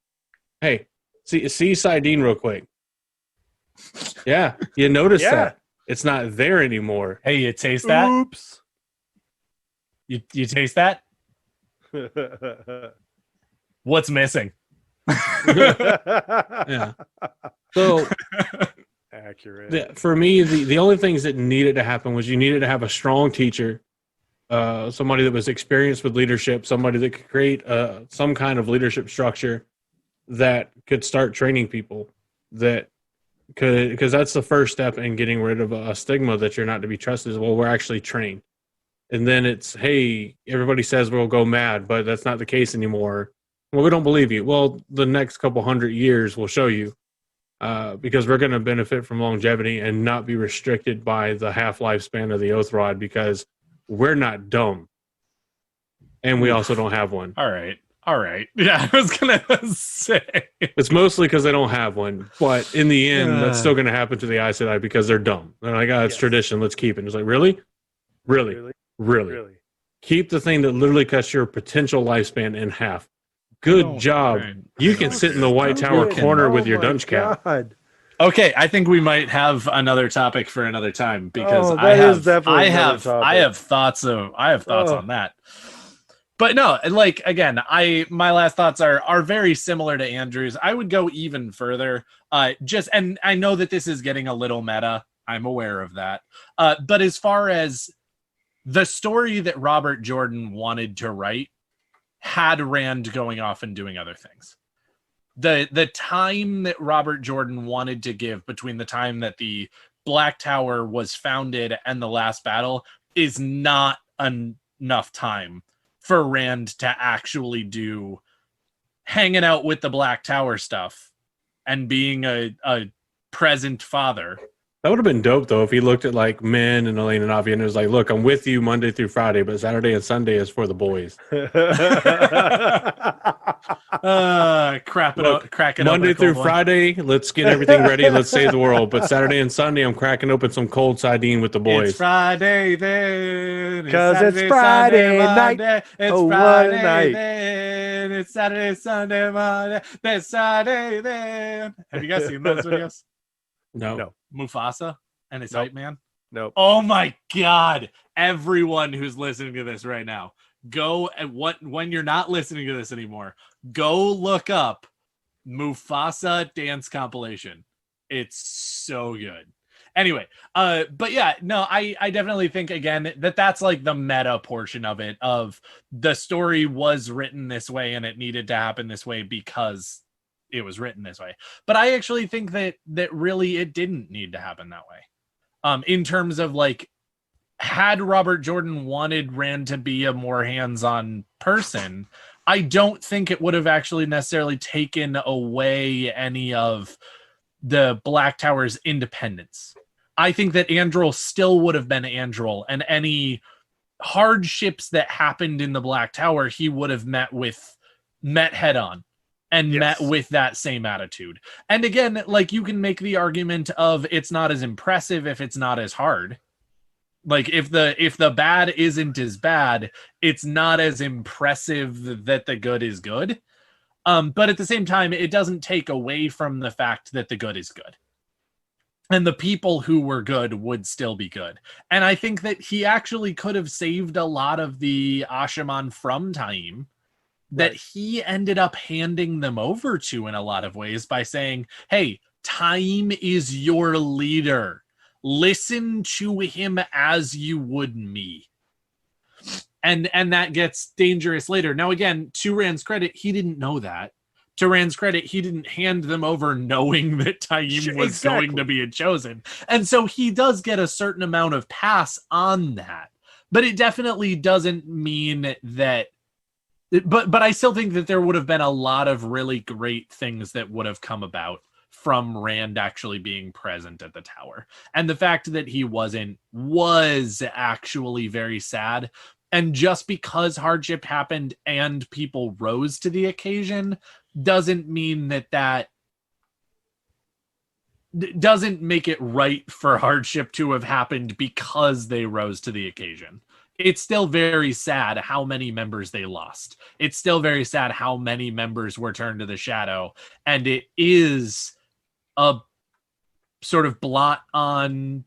Hey, see Sidene real quick. Yeah, you notice that. It's not there anymore. Hey, you taste that? Oops. You taste that? What's missing? Yeah. So accurate. For me, the only things that needed to happen was you needed to have a strong teacher, somebody that was experienced with leadership, somebody that could create some kind of leadership structure that could start training people that could, because that's the first step in getting rid of a stigma that you're not to be trusted. Is, well, we're actually trained. And then it's, hey, everybody says we'll go mad, but that's not the case anymore. Well, we don't believe you. Well, the next couple 100 years will show you, because we're going to benefit from longevity and not be restricted by the half lifespan of the oath rod because we're not dumb. And we also don't have one. All right. Yeah, I was going to say. It's mostly because they don't have one. But in the end, that's still going to happen to the Aes Sedai because they're dumb. They're like, it's tradition. Let's keep it. It's like, really? Keep the thing that literally cuts your potential lifespan in half. Good job. Man. You can sit in the White Tower corner with your dunch cap. Okay, I think we might have another topic for another time because I have thoughts on that. But no, like again, my last thoughts are very similar to Andrew's. I would go even further. And I know that this is getting a little meta. I'm aware of that. But as far as the story that Robert Jordan wanted to write had Rand going off and doing other things. The time that Robert Jordan wanted to give between the time that the Black Tower was founded and the last battle is not enough time for Rand to actually do hanging out with the Black Tower stuff and being a present father. That would have been dope, though, if he looked at, like, Min and Elaine and Avi and was like, look, I'm with you Monday through Friday, but Saturday and Sunday is for the boys. Cracking Monday through Friday, let's get everything ready. Let's save the world. But Saturday and Sunday, I'm cracking open some cold sardine with the boys. It's Friday then. Because it's Friday night. It's Friday then. It's Saturday, Sunday, Monday. It's Saturday then. Have you guys seen those videos? No. Mufasa and his hype man? Nope. Oh my God. Everyone who's listening to this right now, go and when you're not listening to this anymore, go look up Mufasa dance compilation. It's so good. Anyway, but yeah, no, I definitely think again that's like the meta portion of it, of the story was written this way and it needed to happen this way because it was written this way. But I actually think that really it didn't need to happen that way. In terms of like, had Robert Jordan wanted Rand to be a more hands-on person, I don't think it would have actually necessarily taken away any of the Black Tower's independence. I think that Andril still would have been Andril, and any hardships that happened in the Black Tower, he would have met head on. And met with that same attitude. And again, like you can make the argument of it's not as impressive if it's not as hard. Like if the bad isn't as bad, it's not as impressive that the good is good. But at the same time, it doesn't take away from the fact that the good is good. And the people who were good would still be good. And I think that he actually could have saved a lot of the Ashaman from Taim that he ended up handing them over to in a lot of ways by saying, hey, Taim is your leader. Listen to him as you would me. And that gets dangerous later. Now, again, to Rand's credit, he didn't know that. To Rand's credit, he didn't hand them over knowing that Taim was going to be chosen. And so he does get a certain amount of pass on that. But it definitely doesn't mean that. But I still think that there would have been a lot of really great things that would have come about from Rand actually being present at the tower. And the fact that he wasn't was actually very sad. And just because hardship happened and people rose to the occasion doesn't mean that doesn't make it right for hardship to have happened because they rose to the occasion. It's still very sad how many members they lost. It's still very sad how many members were turned to the shadow. And it is a sort of blot on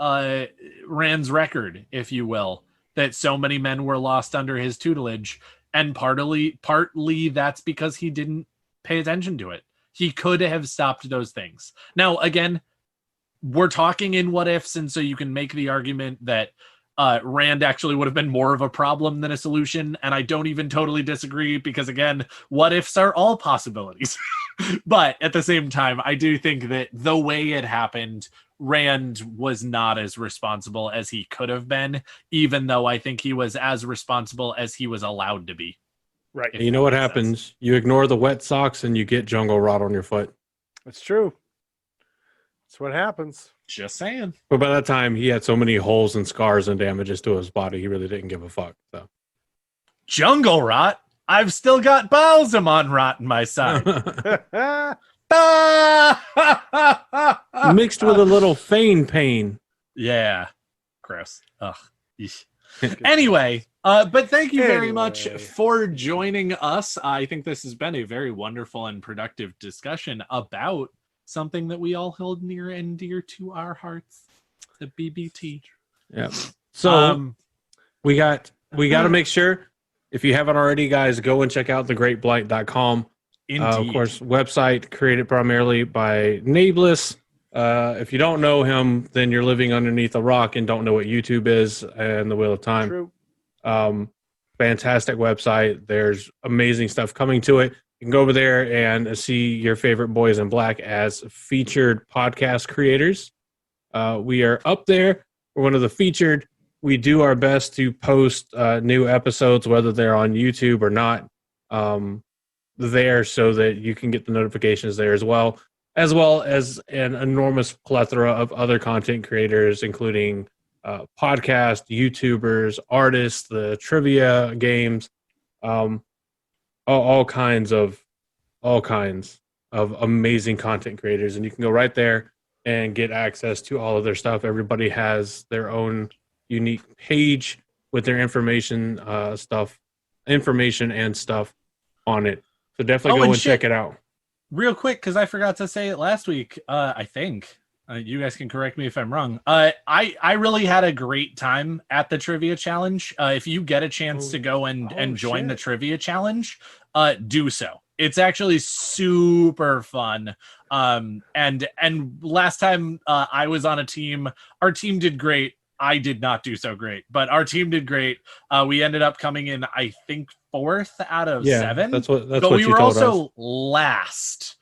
Rand's record, if you will, that so many men were lost under his tutelage. And partly that's because he didn't pay attention to it. He could have stopped those things. Now, again, we're talking in what ifs, and so you can make the argument that Rand actually would have been more of a problem than a solution, and I don't even totally disagree because, again, what ifs are all possibilities. But at the same time, I do think that the way it happened, Rand was not as responsible as he could have been, even though I think he was as responsible as he was allowed to be. Right. You know what happens? You ignore the wet socks and you get jungle rot on your foot. That's true. That's what happens. Just saying. But by that time, he had so many holes and scars and damages to his body, he really didn't give a fuck. So, jungle rot? I've still got Balsamon rot in my side. mixed with a little feign pain. Yeah. Gross. Ugh. Anyway, but thank you very much for joining us. I think this has been a very wonderful and productive discussion about something that we all hold near and dear to our hearts, the BBT. Yeah. So we got to make sure, if you haven't already, guys, go and check out thegreatblight.com. Of course, website created primarily by Nablus. If you don't know him, then you're living underneath a rock and don't know what YouTube is and the Wheel of Time. True. Fantastic website. There's amazing stuff coming to it. You can go over there and see your favorite boys in black as featured podcast creators. We are up there. We're one of the featured. We do our best to post new episodes, whether they're on YouTube or not, there so that you can get the notifications there as well as an enormous plethora of other content creators, including podcast, YouTubers, artists, the trivia games, all kinds of amazing content creators. And you can go right there and get access to all of their stuff. Everybody has their own unique page with their information and stuff on it. So definitely go and check it out. Real quick, because I forgot to say it last week, I think. You guys can correct me if I'm wrong. I really had a great time at the trivia challenge. If you get a chance to go and join the trivia challenge, do so. It's actually super fun. And last time I was on a team, our team did great. I did not do so great, but our team did great. We ended up coming in, I think, 4th out of 7. That's what we you were told also us. Last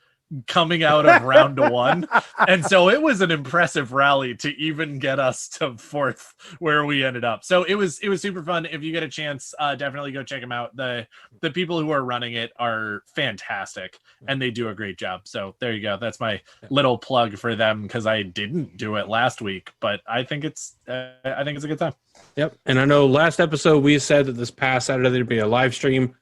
coming out of round 1, and so it was an impressive rally to even get us to 4th where we ended up. So it was super fun. If you get a chance, definitely go check them out. The people who are running it are fantastic and they do a great job. So there you go. That's my little plug for them, because I didn't do it last week, but I think it's a good time. Yep. And I know last episode we said that this past Saturday there'd be a live stream.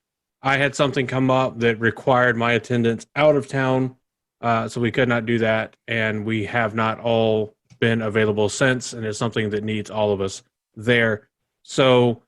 I had something come up that required my attendance out of town, so we could not do that, and we have not all been available since, and it's something that needs all of us there. So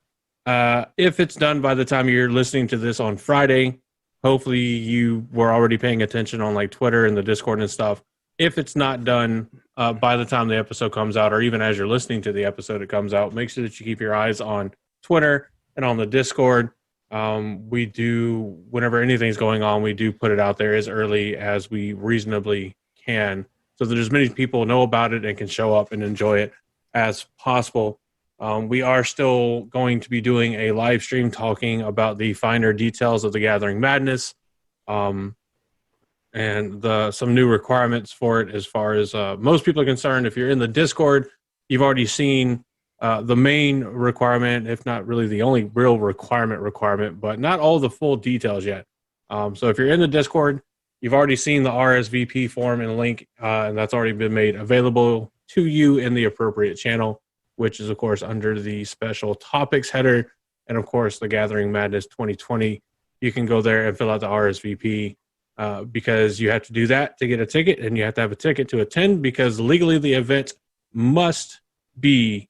if it's done by the time you're listening to this on Friday, hopefully you were already paying attention on like Twitter and the Discord and stuff. If it's not done by the time the episode comes out, or even as you're listening to the episode it comes out, make sure that you keep your eyes on Twitter and on the Discord. We do, whenever anything's going on, we do put it out there as early as we reasonably can, so that as many people know about it and can show up and enjoy it as possible. We are still going to be doing a live stream talking about the finer details of the Gathering Madness, and some new requirements for it as far as most people are concerned. If you're in the Discord, you've already seen the main requirement, if not really the only real requirement, but not all the full details yet. So if you're in the Discord, You've already seen the RSVP form and link, and that's already been made available to you in the appropriate channel, which is, of course, under the special topics header. And, of course, the Gathering Madness 2020. You can go there and fill out the RSVP because you have to do that to get a ticket, and you have to have a ticket to attend because legally the event must be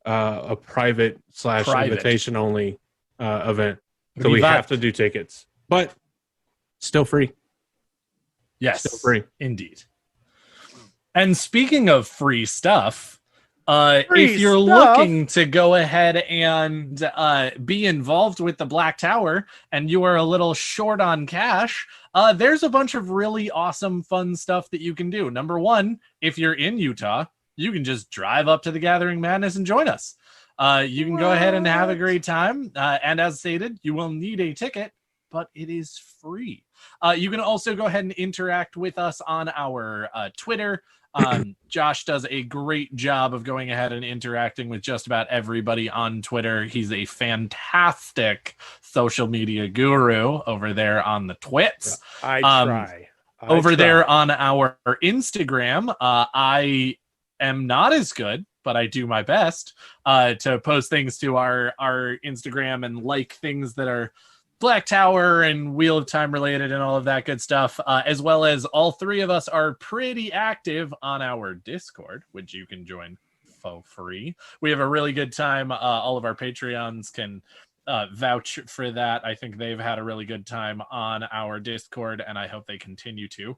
a private / invitation-only event. So we have to do tickets, but still free. Yes, Still free. Indeed. And speaking of free stuff, if you're stuff? looking to go ahead and be involved with the Black Tower and you are a little short on cash, there's a bunch of really awesome, fun stuff that you can do. Number one, if you're in Utah, you can just drive up to the Gathering Madness and join us. You can go ahead and have a great time. And as stated, you will need a ticket, but it is free. You can also go ahead and interact with us on our Twitter. Josh does a great job of going ahead and interacting with just about everybody on Twitter. He's a fantastic social media guru over there on the twits. I try. Over there on our Instagram, I am not as good, but I do my best to post things to our Instagram and like things that are Black Tower and Wheel of Time related and all of that good stuff, as well as all three of us are pretty active on our Discord, which you can join for free. We have a really good time. All of our Patreons can vouch for that. I think they've had a really good time on our Discord, and I hope they continue to.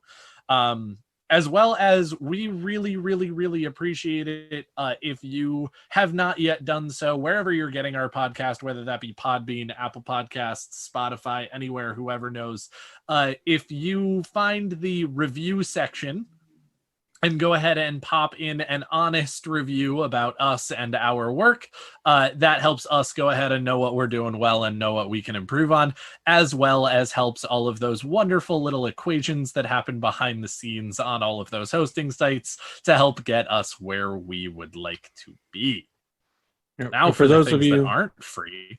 As well as we really, really, really appreciate it if you have not yet done so, wherever you're getting our podcast, whether that be Podbean, Apple Podcasts, Spotify, anywhere, whoever knows. If you find the review section and go ahead and pop in an honest review about us and our work, that helps us go ahead and know what we're doing well and know what we can improve on, as well as helps all of those wonderful little equations that happen behind the scenes on all of those hosting sites to help get us where we would like to be. Now, for those of you that aren't free.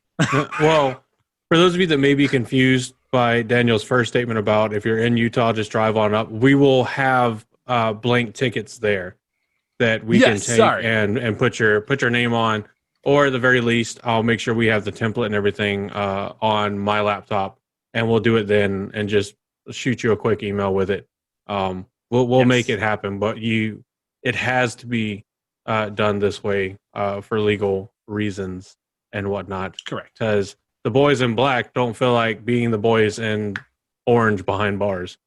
Well, for those of you that may be confused by Daniel's first statement about if you're in Utah, just drive on up. We will have blank tickets there that we can take and put your name on, or at the very least I'll make sure we have the template and everything on my laptop, and we'll do it then and just shoot you a quick email with it. We'll make it happen, but it has to be done this way for legal reasons and whatnot. Correct. Because the boys in black don't feel like being the boys in orange behind bars.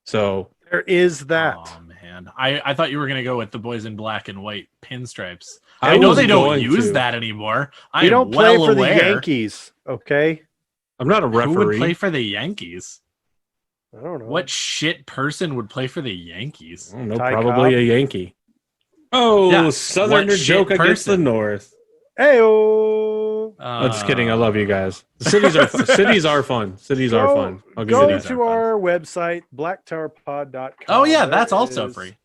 So there is that. Oh man, I thought you were gonna go with the boys in black and white pinstripes. I know they don't use that anymore. We don't play for the Yankees, okay? I'm not a referee. Who would play for the Yankees? I don't know. What shit person would play for the Yankees? I don't know, probably a Yankee. Oh, yeah. Southerner joke against the North. Hey-o. I'm just kidding. I love you guys. The cities are fun. Cities are fun. Cities are fun. I'll give you that. Go to our website, blacktowerpod.com. Oh yeah, that's also free.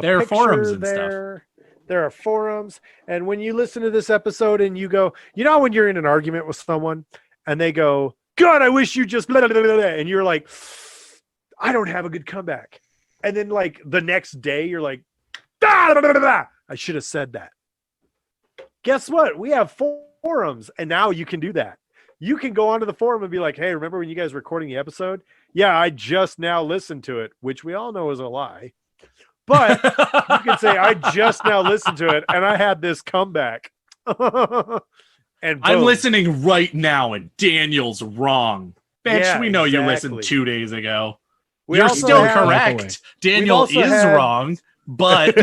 There are forums and stuff. There are forums, and when you listen to this episode and you go, you know, when you're in an argument with someone and they go, "God, I wish you just," blah, blah, blah, blah, and you're like, "I don't have a good comeback," and then like the next day you're like, "Blah, blah, blah, blah, I should have said that." Guess what? We have forums, and now you can do that. You can go onto the forum and be like, "Hey, remember when you guys were recording the episode? Yeah, I just now listened to it," which we all know is a lie. But you can say, "I just now listened to it, and I had this comeback." And I'm listening right now, and Daniel's wrong. Bitch, yeah, we know exactly. You listened 2 days ago. We You're still correct. Daniel is wrong, but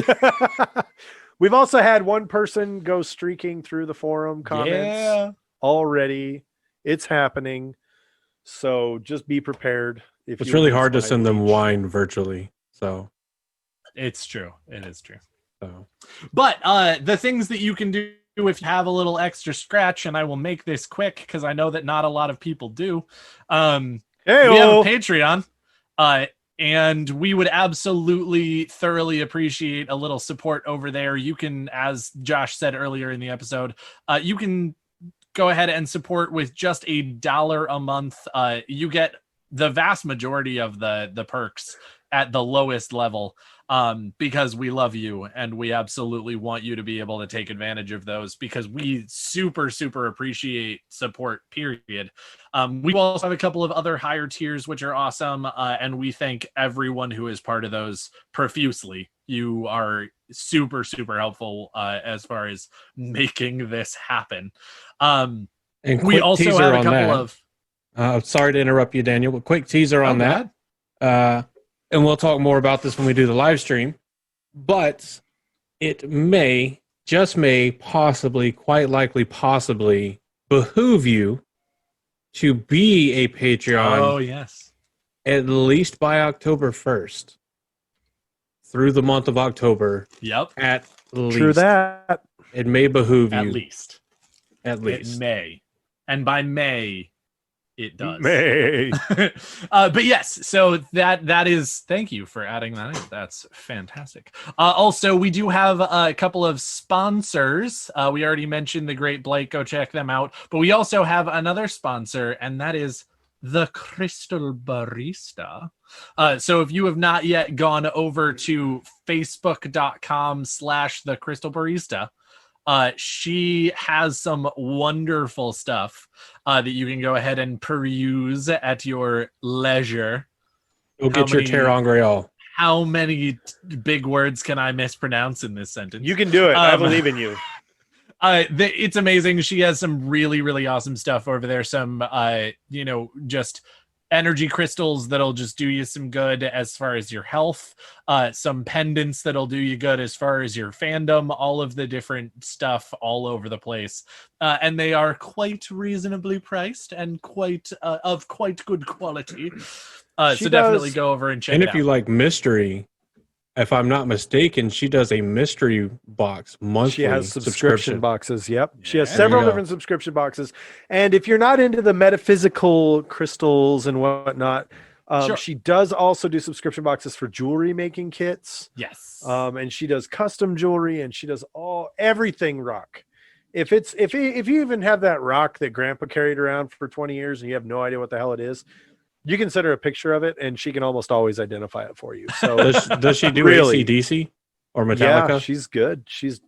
we've also had one person go streaking through the forum comments already. It's happening. So just be prepared. It's really hard to send them wine virtually. So it's true. It is true. So, but the things that you can do if you have a little extra scratch, and I will make this quick because I know that not a lot of people do. We have a Patreon. And we would absolutely thoroughly appreciate a little support over there. You can, as Josh said earlier in the episode, you can go ahead and support with just $1 a month. You get the vast majority of the perks at the lowest level, because we love you and we absolutely want you to be able to take advantage of those, because we super appreciate support, period. We also have a couple of other higher tiers which are awesome, and we thank everyone who is part of those profusely. You are super helpful as far as making this happen. And We also teaser have a on couple that. of Sorry to interrupt you, Daniel, but quick teaser on God. that. And we'll talk more about this when we do the live stream. But it may, just may, possibly, quite likely, possibly behoove you to be a Patreon. Oh yes, at least by October 1st. Through the month of October. Yep. At least. True that. It may behoove you. At least. At least. It may. And by May, it does. May. But yes, so that is, thank you for adding that in. That's fantastic. Also, we do have a couple of sponsors. We already mentioned the Great Blake. Go check them out. But we also have another sponsor, and that is the Crystal Barista. So if you have not yet gone over to facebook.com/the Crystal Barista, she has some wonderful stuff that you can go ahead and peruse at your leisure. Go get your Terangreal. How many big words can I mispronounce in this sentence? You can do it. I believe in you. It's amazing. She has some really awesome stuff over there. Some, just energy crystals that'll just do you some good as far as your health. Some pendants that'll do you good as far as your fandom. All of the different stuff all over the place. And they are quite reasonably priced and of quite good quality. So definitely go over and check it out. And if you like mystery, if I'm not mistaken, she does a mystery box monthly. She has subscription boxes. Yep. Yeah. She has several different subscription boxes. And if you're not into the metaphysical crystals and whatnot, Sure. she does also do subscription boxes for jewelry making kits. Yes. And she does custom jewelry, and she does everything rock. If you even have that rock that Grandpa carried around for 20 years and you have no idea what the hell it is, you can send her a picture of it, and she can almost always identify it for you. So does she do Really? AC/DC or Metallica? yeah, she's good. She's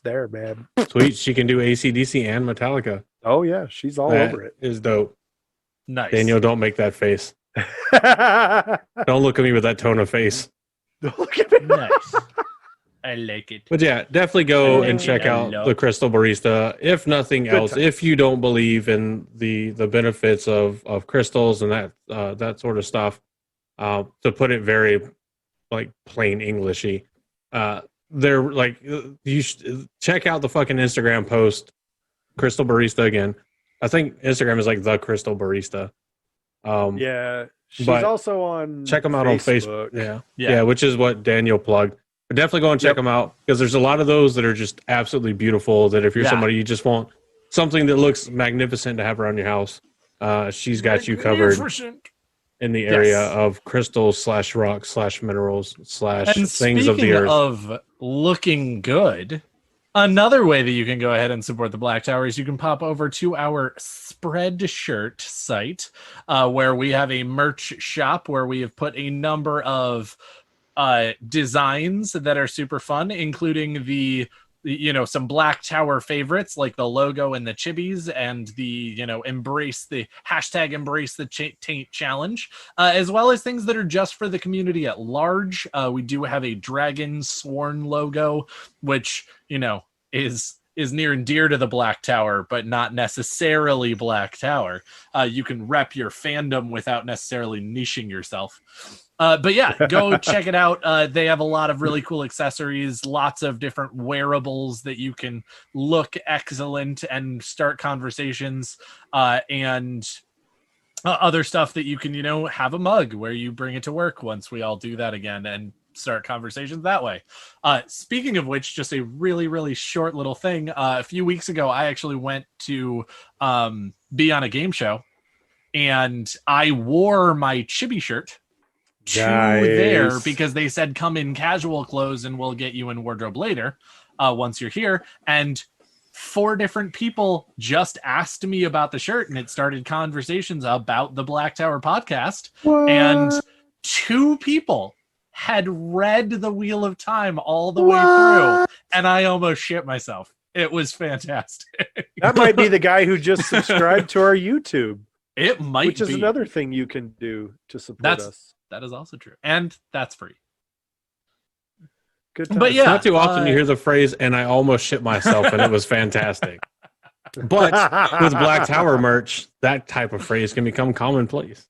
there, man. Sweet. She can do AC/DC and Metallica. Oh yeah, she's all That over it. is dope. Nice. Daniel, don't make that face. Don't look at me with that tone of face. Look at me. Nice. I like it. But yeah, definitely go and check I out love the Crystal Barista. If nothing Good else, times. if you don't believe in the benefits of crystals and that sort of stuff, to put it very like plain Englishy, they're like, you should check out the fucking Instagram post, Crystal Barista again. I think Instagram is like the Crystal Barista. Yeah, she's But also on. check them out on Facebook. Yeah. Yeah, which is what Daniel plugged. But definitely go and check them out, because there's a lot of those that are just absolutely beautiful, that if you're Yeah. somebody you just want something that looks magnificent to have around your house, she's got you covered in the area Yes. of crystals / rocks / minerals / And things of the speaking earth. of looking good, another way that you can go ahead and support the Black Tower is you can pop over to our Spreadshirt site, where we have a merch shop where we have put a number of designs that are super fun, including some Black Tower favorites like the logo and the chibis, and the embrace the taint challenge, as well as things that are just for the community at large. We do have a dragon sworn logo, which is near and dear to the Black Tower, but not necessarily Black Tower. You can rep your fandom without necessarily niching yourself. But yeah, go check it out. They have a lot of really cool accessories, lots of different wearables that you can look excellent and start conversations, and other stuff that you can, have a mug where you bring it to work once we all do that again and start conversations that way. Speaking of which, just a really short little thing. A few weeks ago, I actually went to be on a game show, and I wore my chibi shirt to there Nice. because they said come in casual clothes and we'll get you in wardrobe later once you're here. And 4 different people just asked me about the shirt, and it started conversations about the Black Tower podcast. What? And 2 people had read the Wheel of Time all the way What? through, and I almost shit myself. It was fantastic. That might be the guy who just subscribed to our YouTube, It might which is be. another thing you can do to support us. That is also true, and that's free. Good But times. yeah, Not too often you hear the phrase, and I almost shit myself, and it was fantastic. But with Black Tower merch, that type of phrase can become commonplace.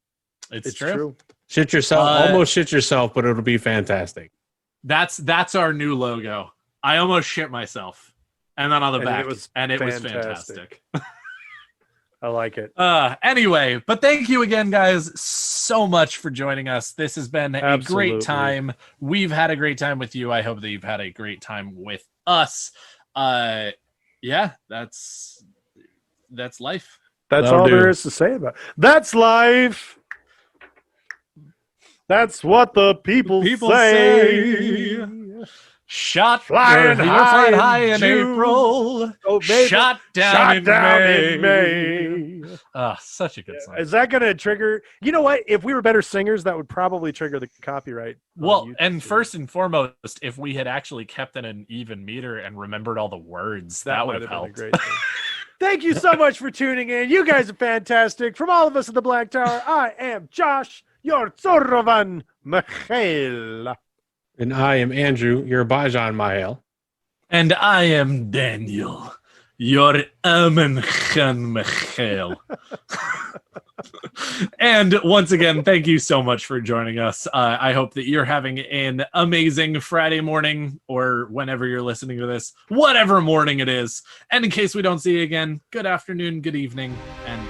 It's, it's true. true. Shit yourself, almost shit yourself, but it'll be fantastic. That's our new logo. I almost shit myself, and then on the And back, it was was fantastic. fantastic. I like it. Anyway, but thank you again, guys, so much for joining us. This has been a Absolutely. great time. We've had a great time with you. I hope that you've had a great time with us. Yeah, that's life. That's That'll all do. there is to say about it. That's life. That's what the people say. Shot Flying high high in in June. April. Oh, baby. Shot down, Shot in, down May. in May. Such a good song. Is that going to trigger? You know what? If we were better singers, that would probably trigger the copyright. on Well, YouTube. and first and foremost, if we had actually kept in an even meter and remembered all the words, that would might have been a helped. great thing. Thank you so much for tuning in. You guys are fantastic. From all of us at the Black Tower, I am Josh, your Zorovan Michael. And I am Andrew, your Bajan Mael. And I am Daniel, your Amenchan Michael. And once again, thank you so much for joining us. I hope that you're having an amazing Friday morning, or whenever you're listening to this, whatever morning it is. And in case we don't see you again, good afternoon, good evening, and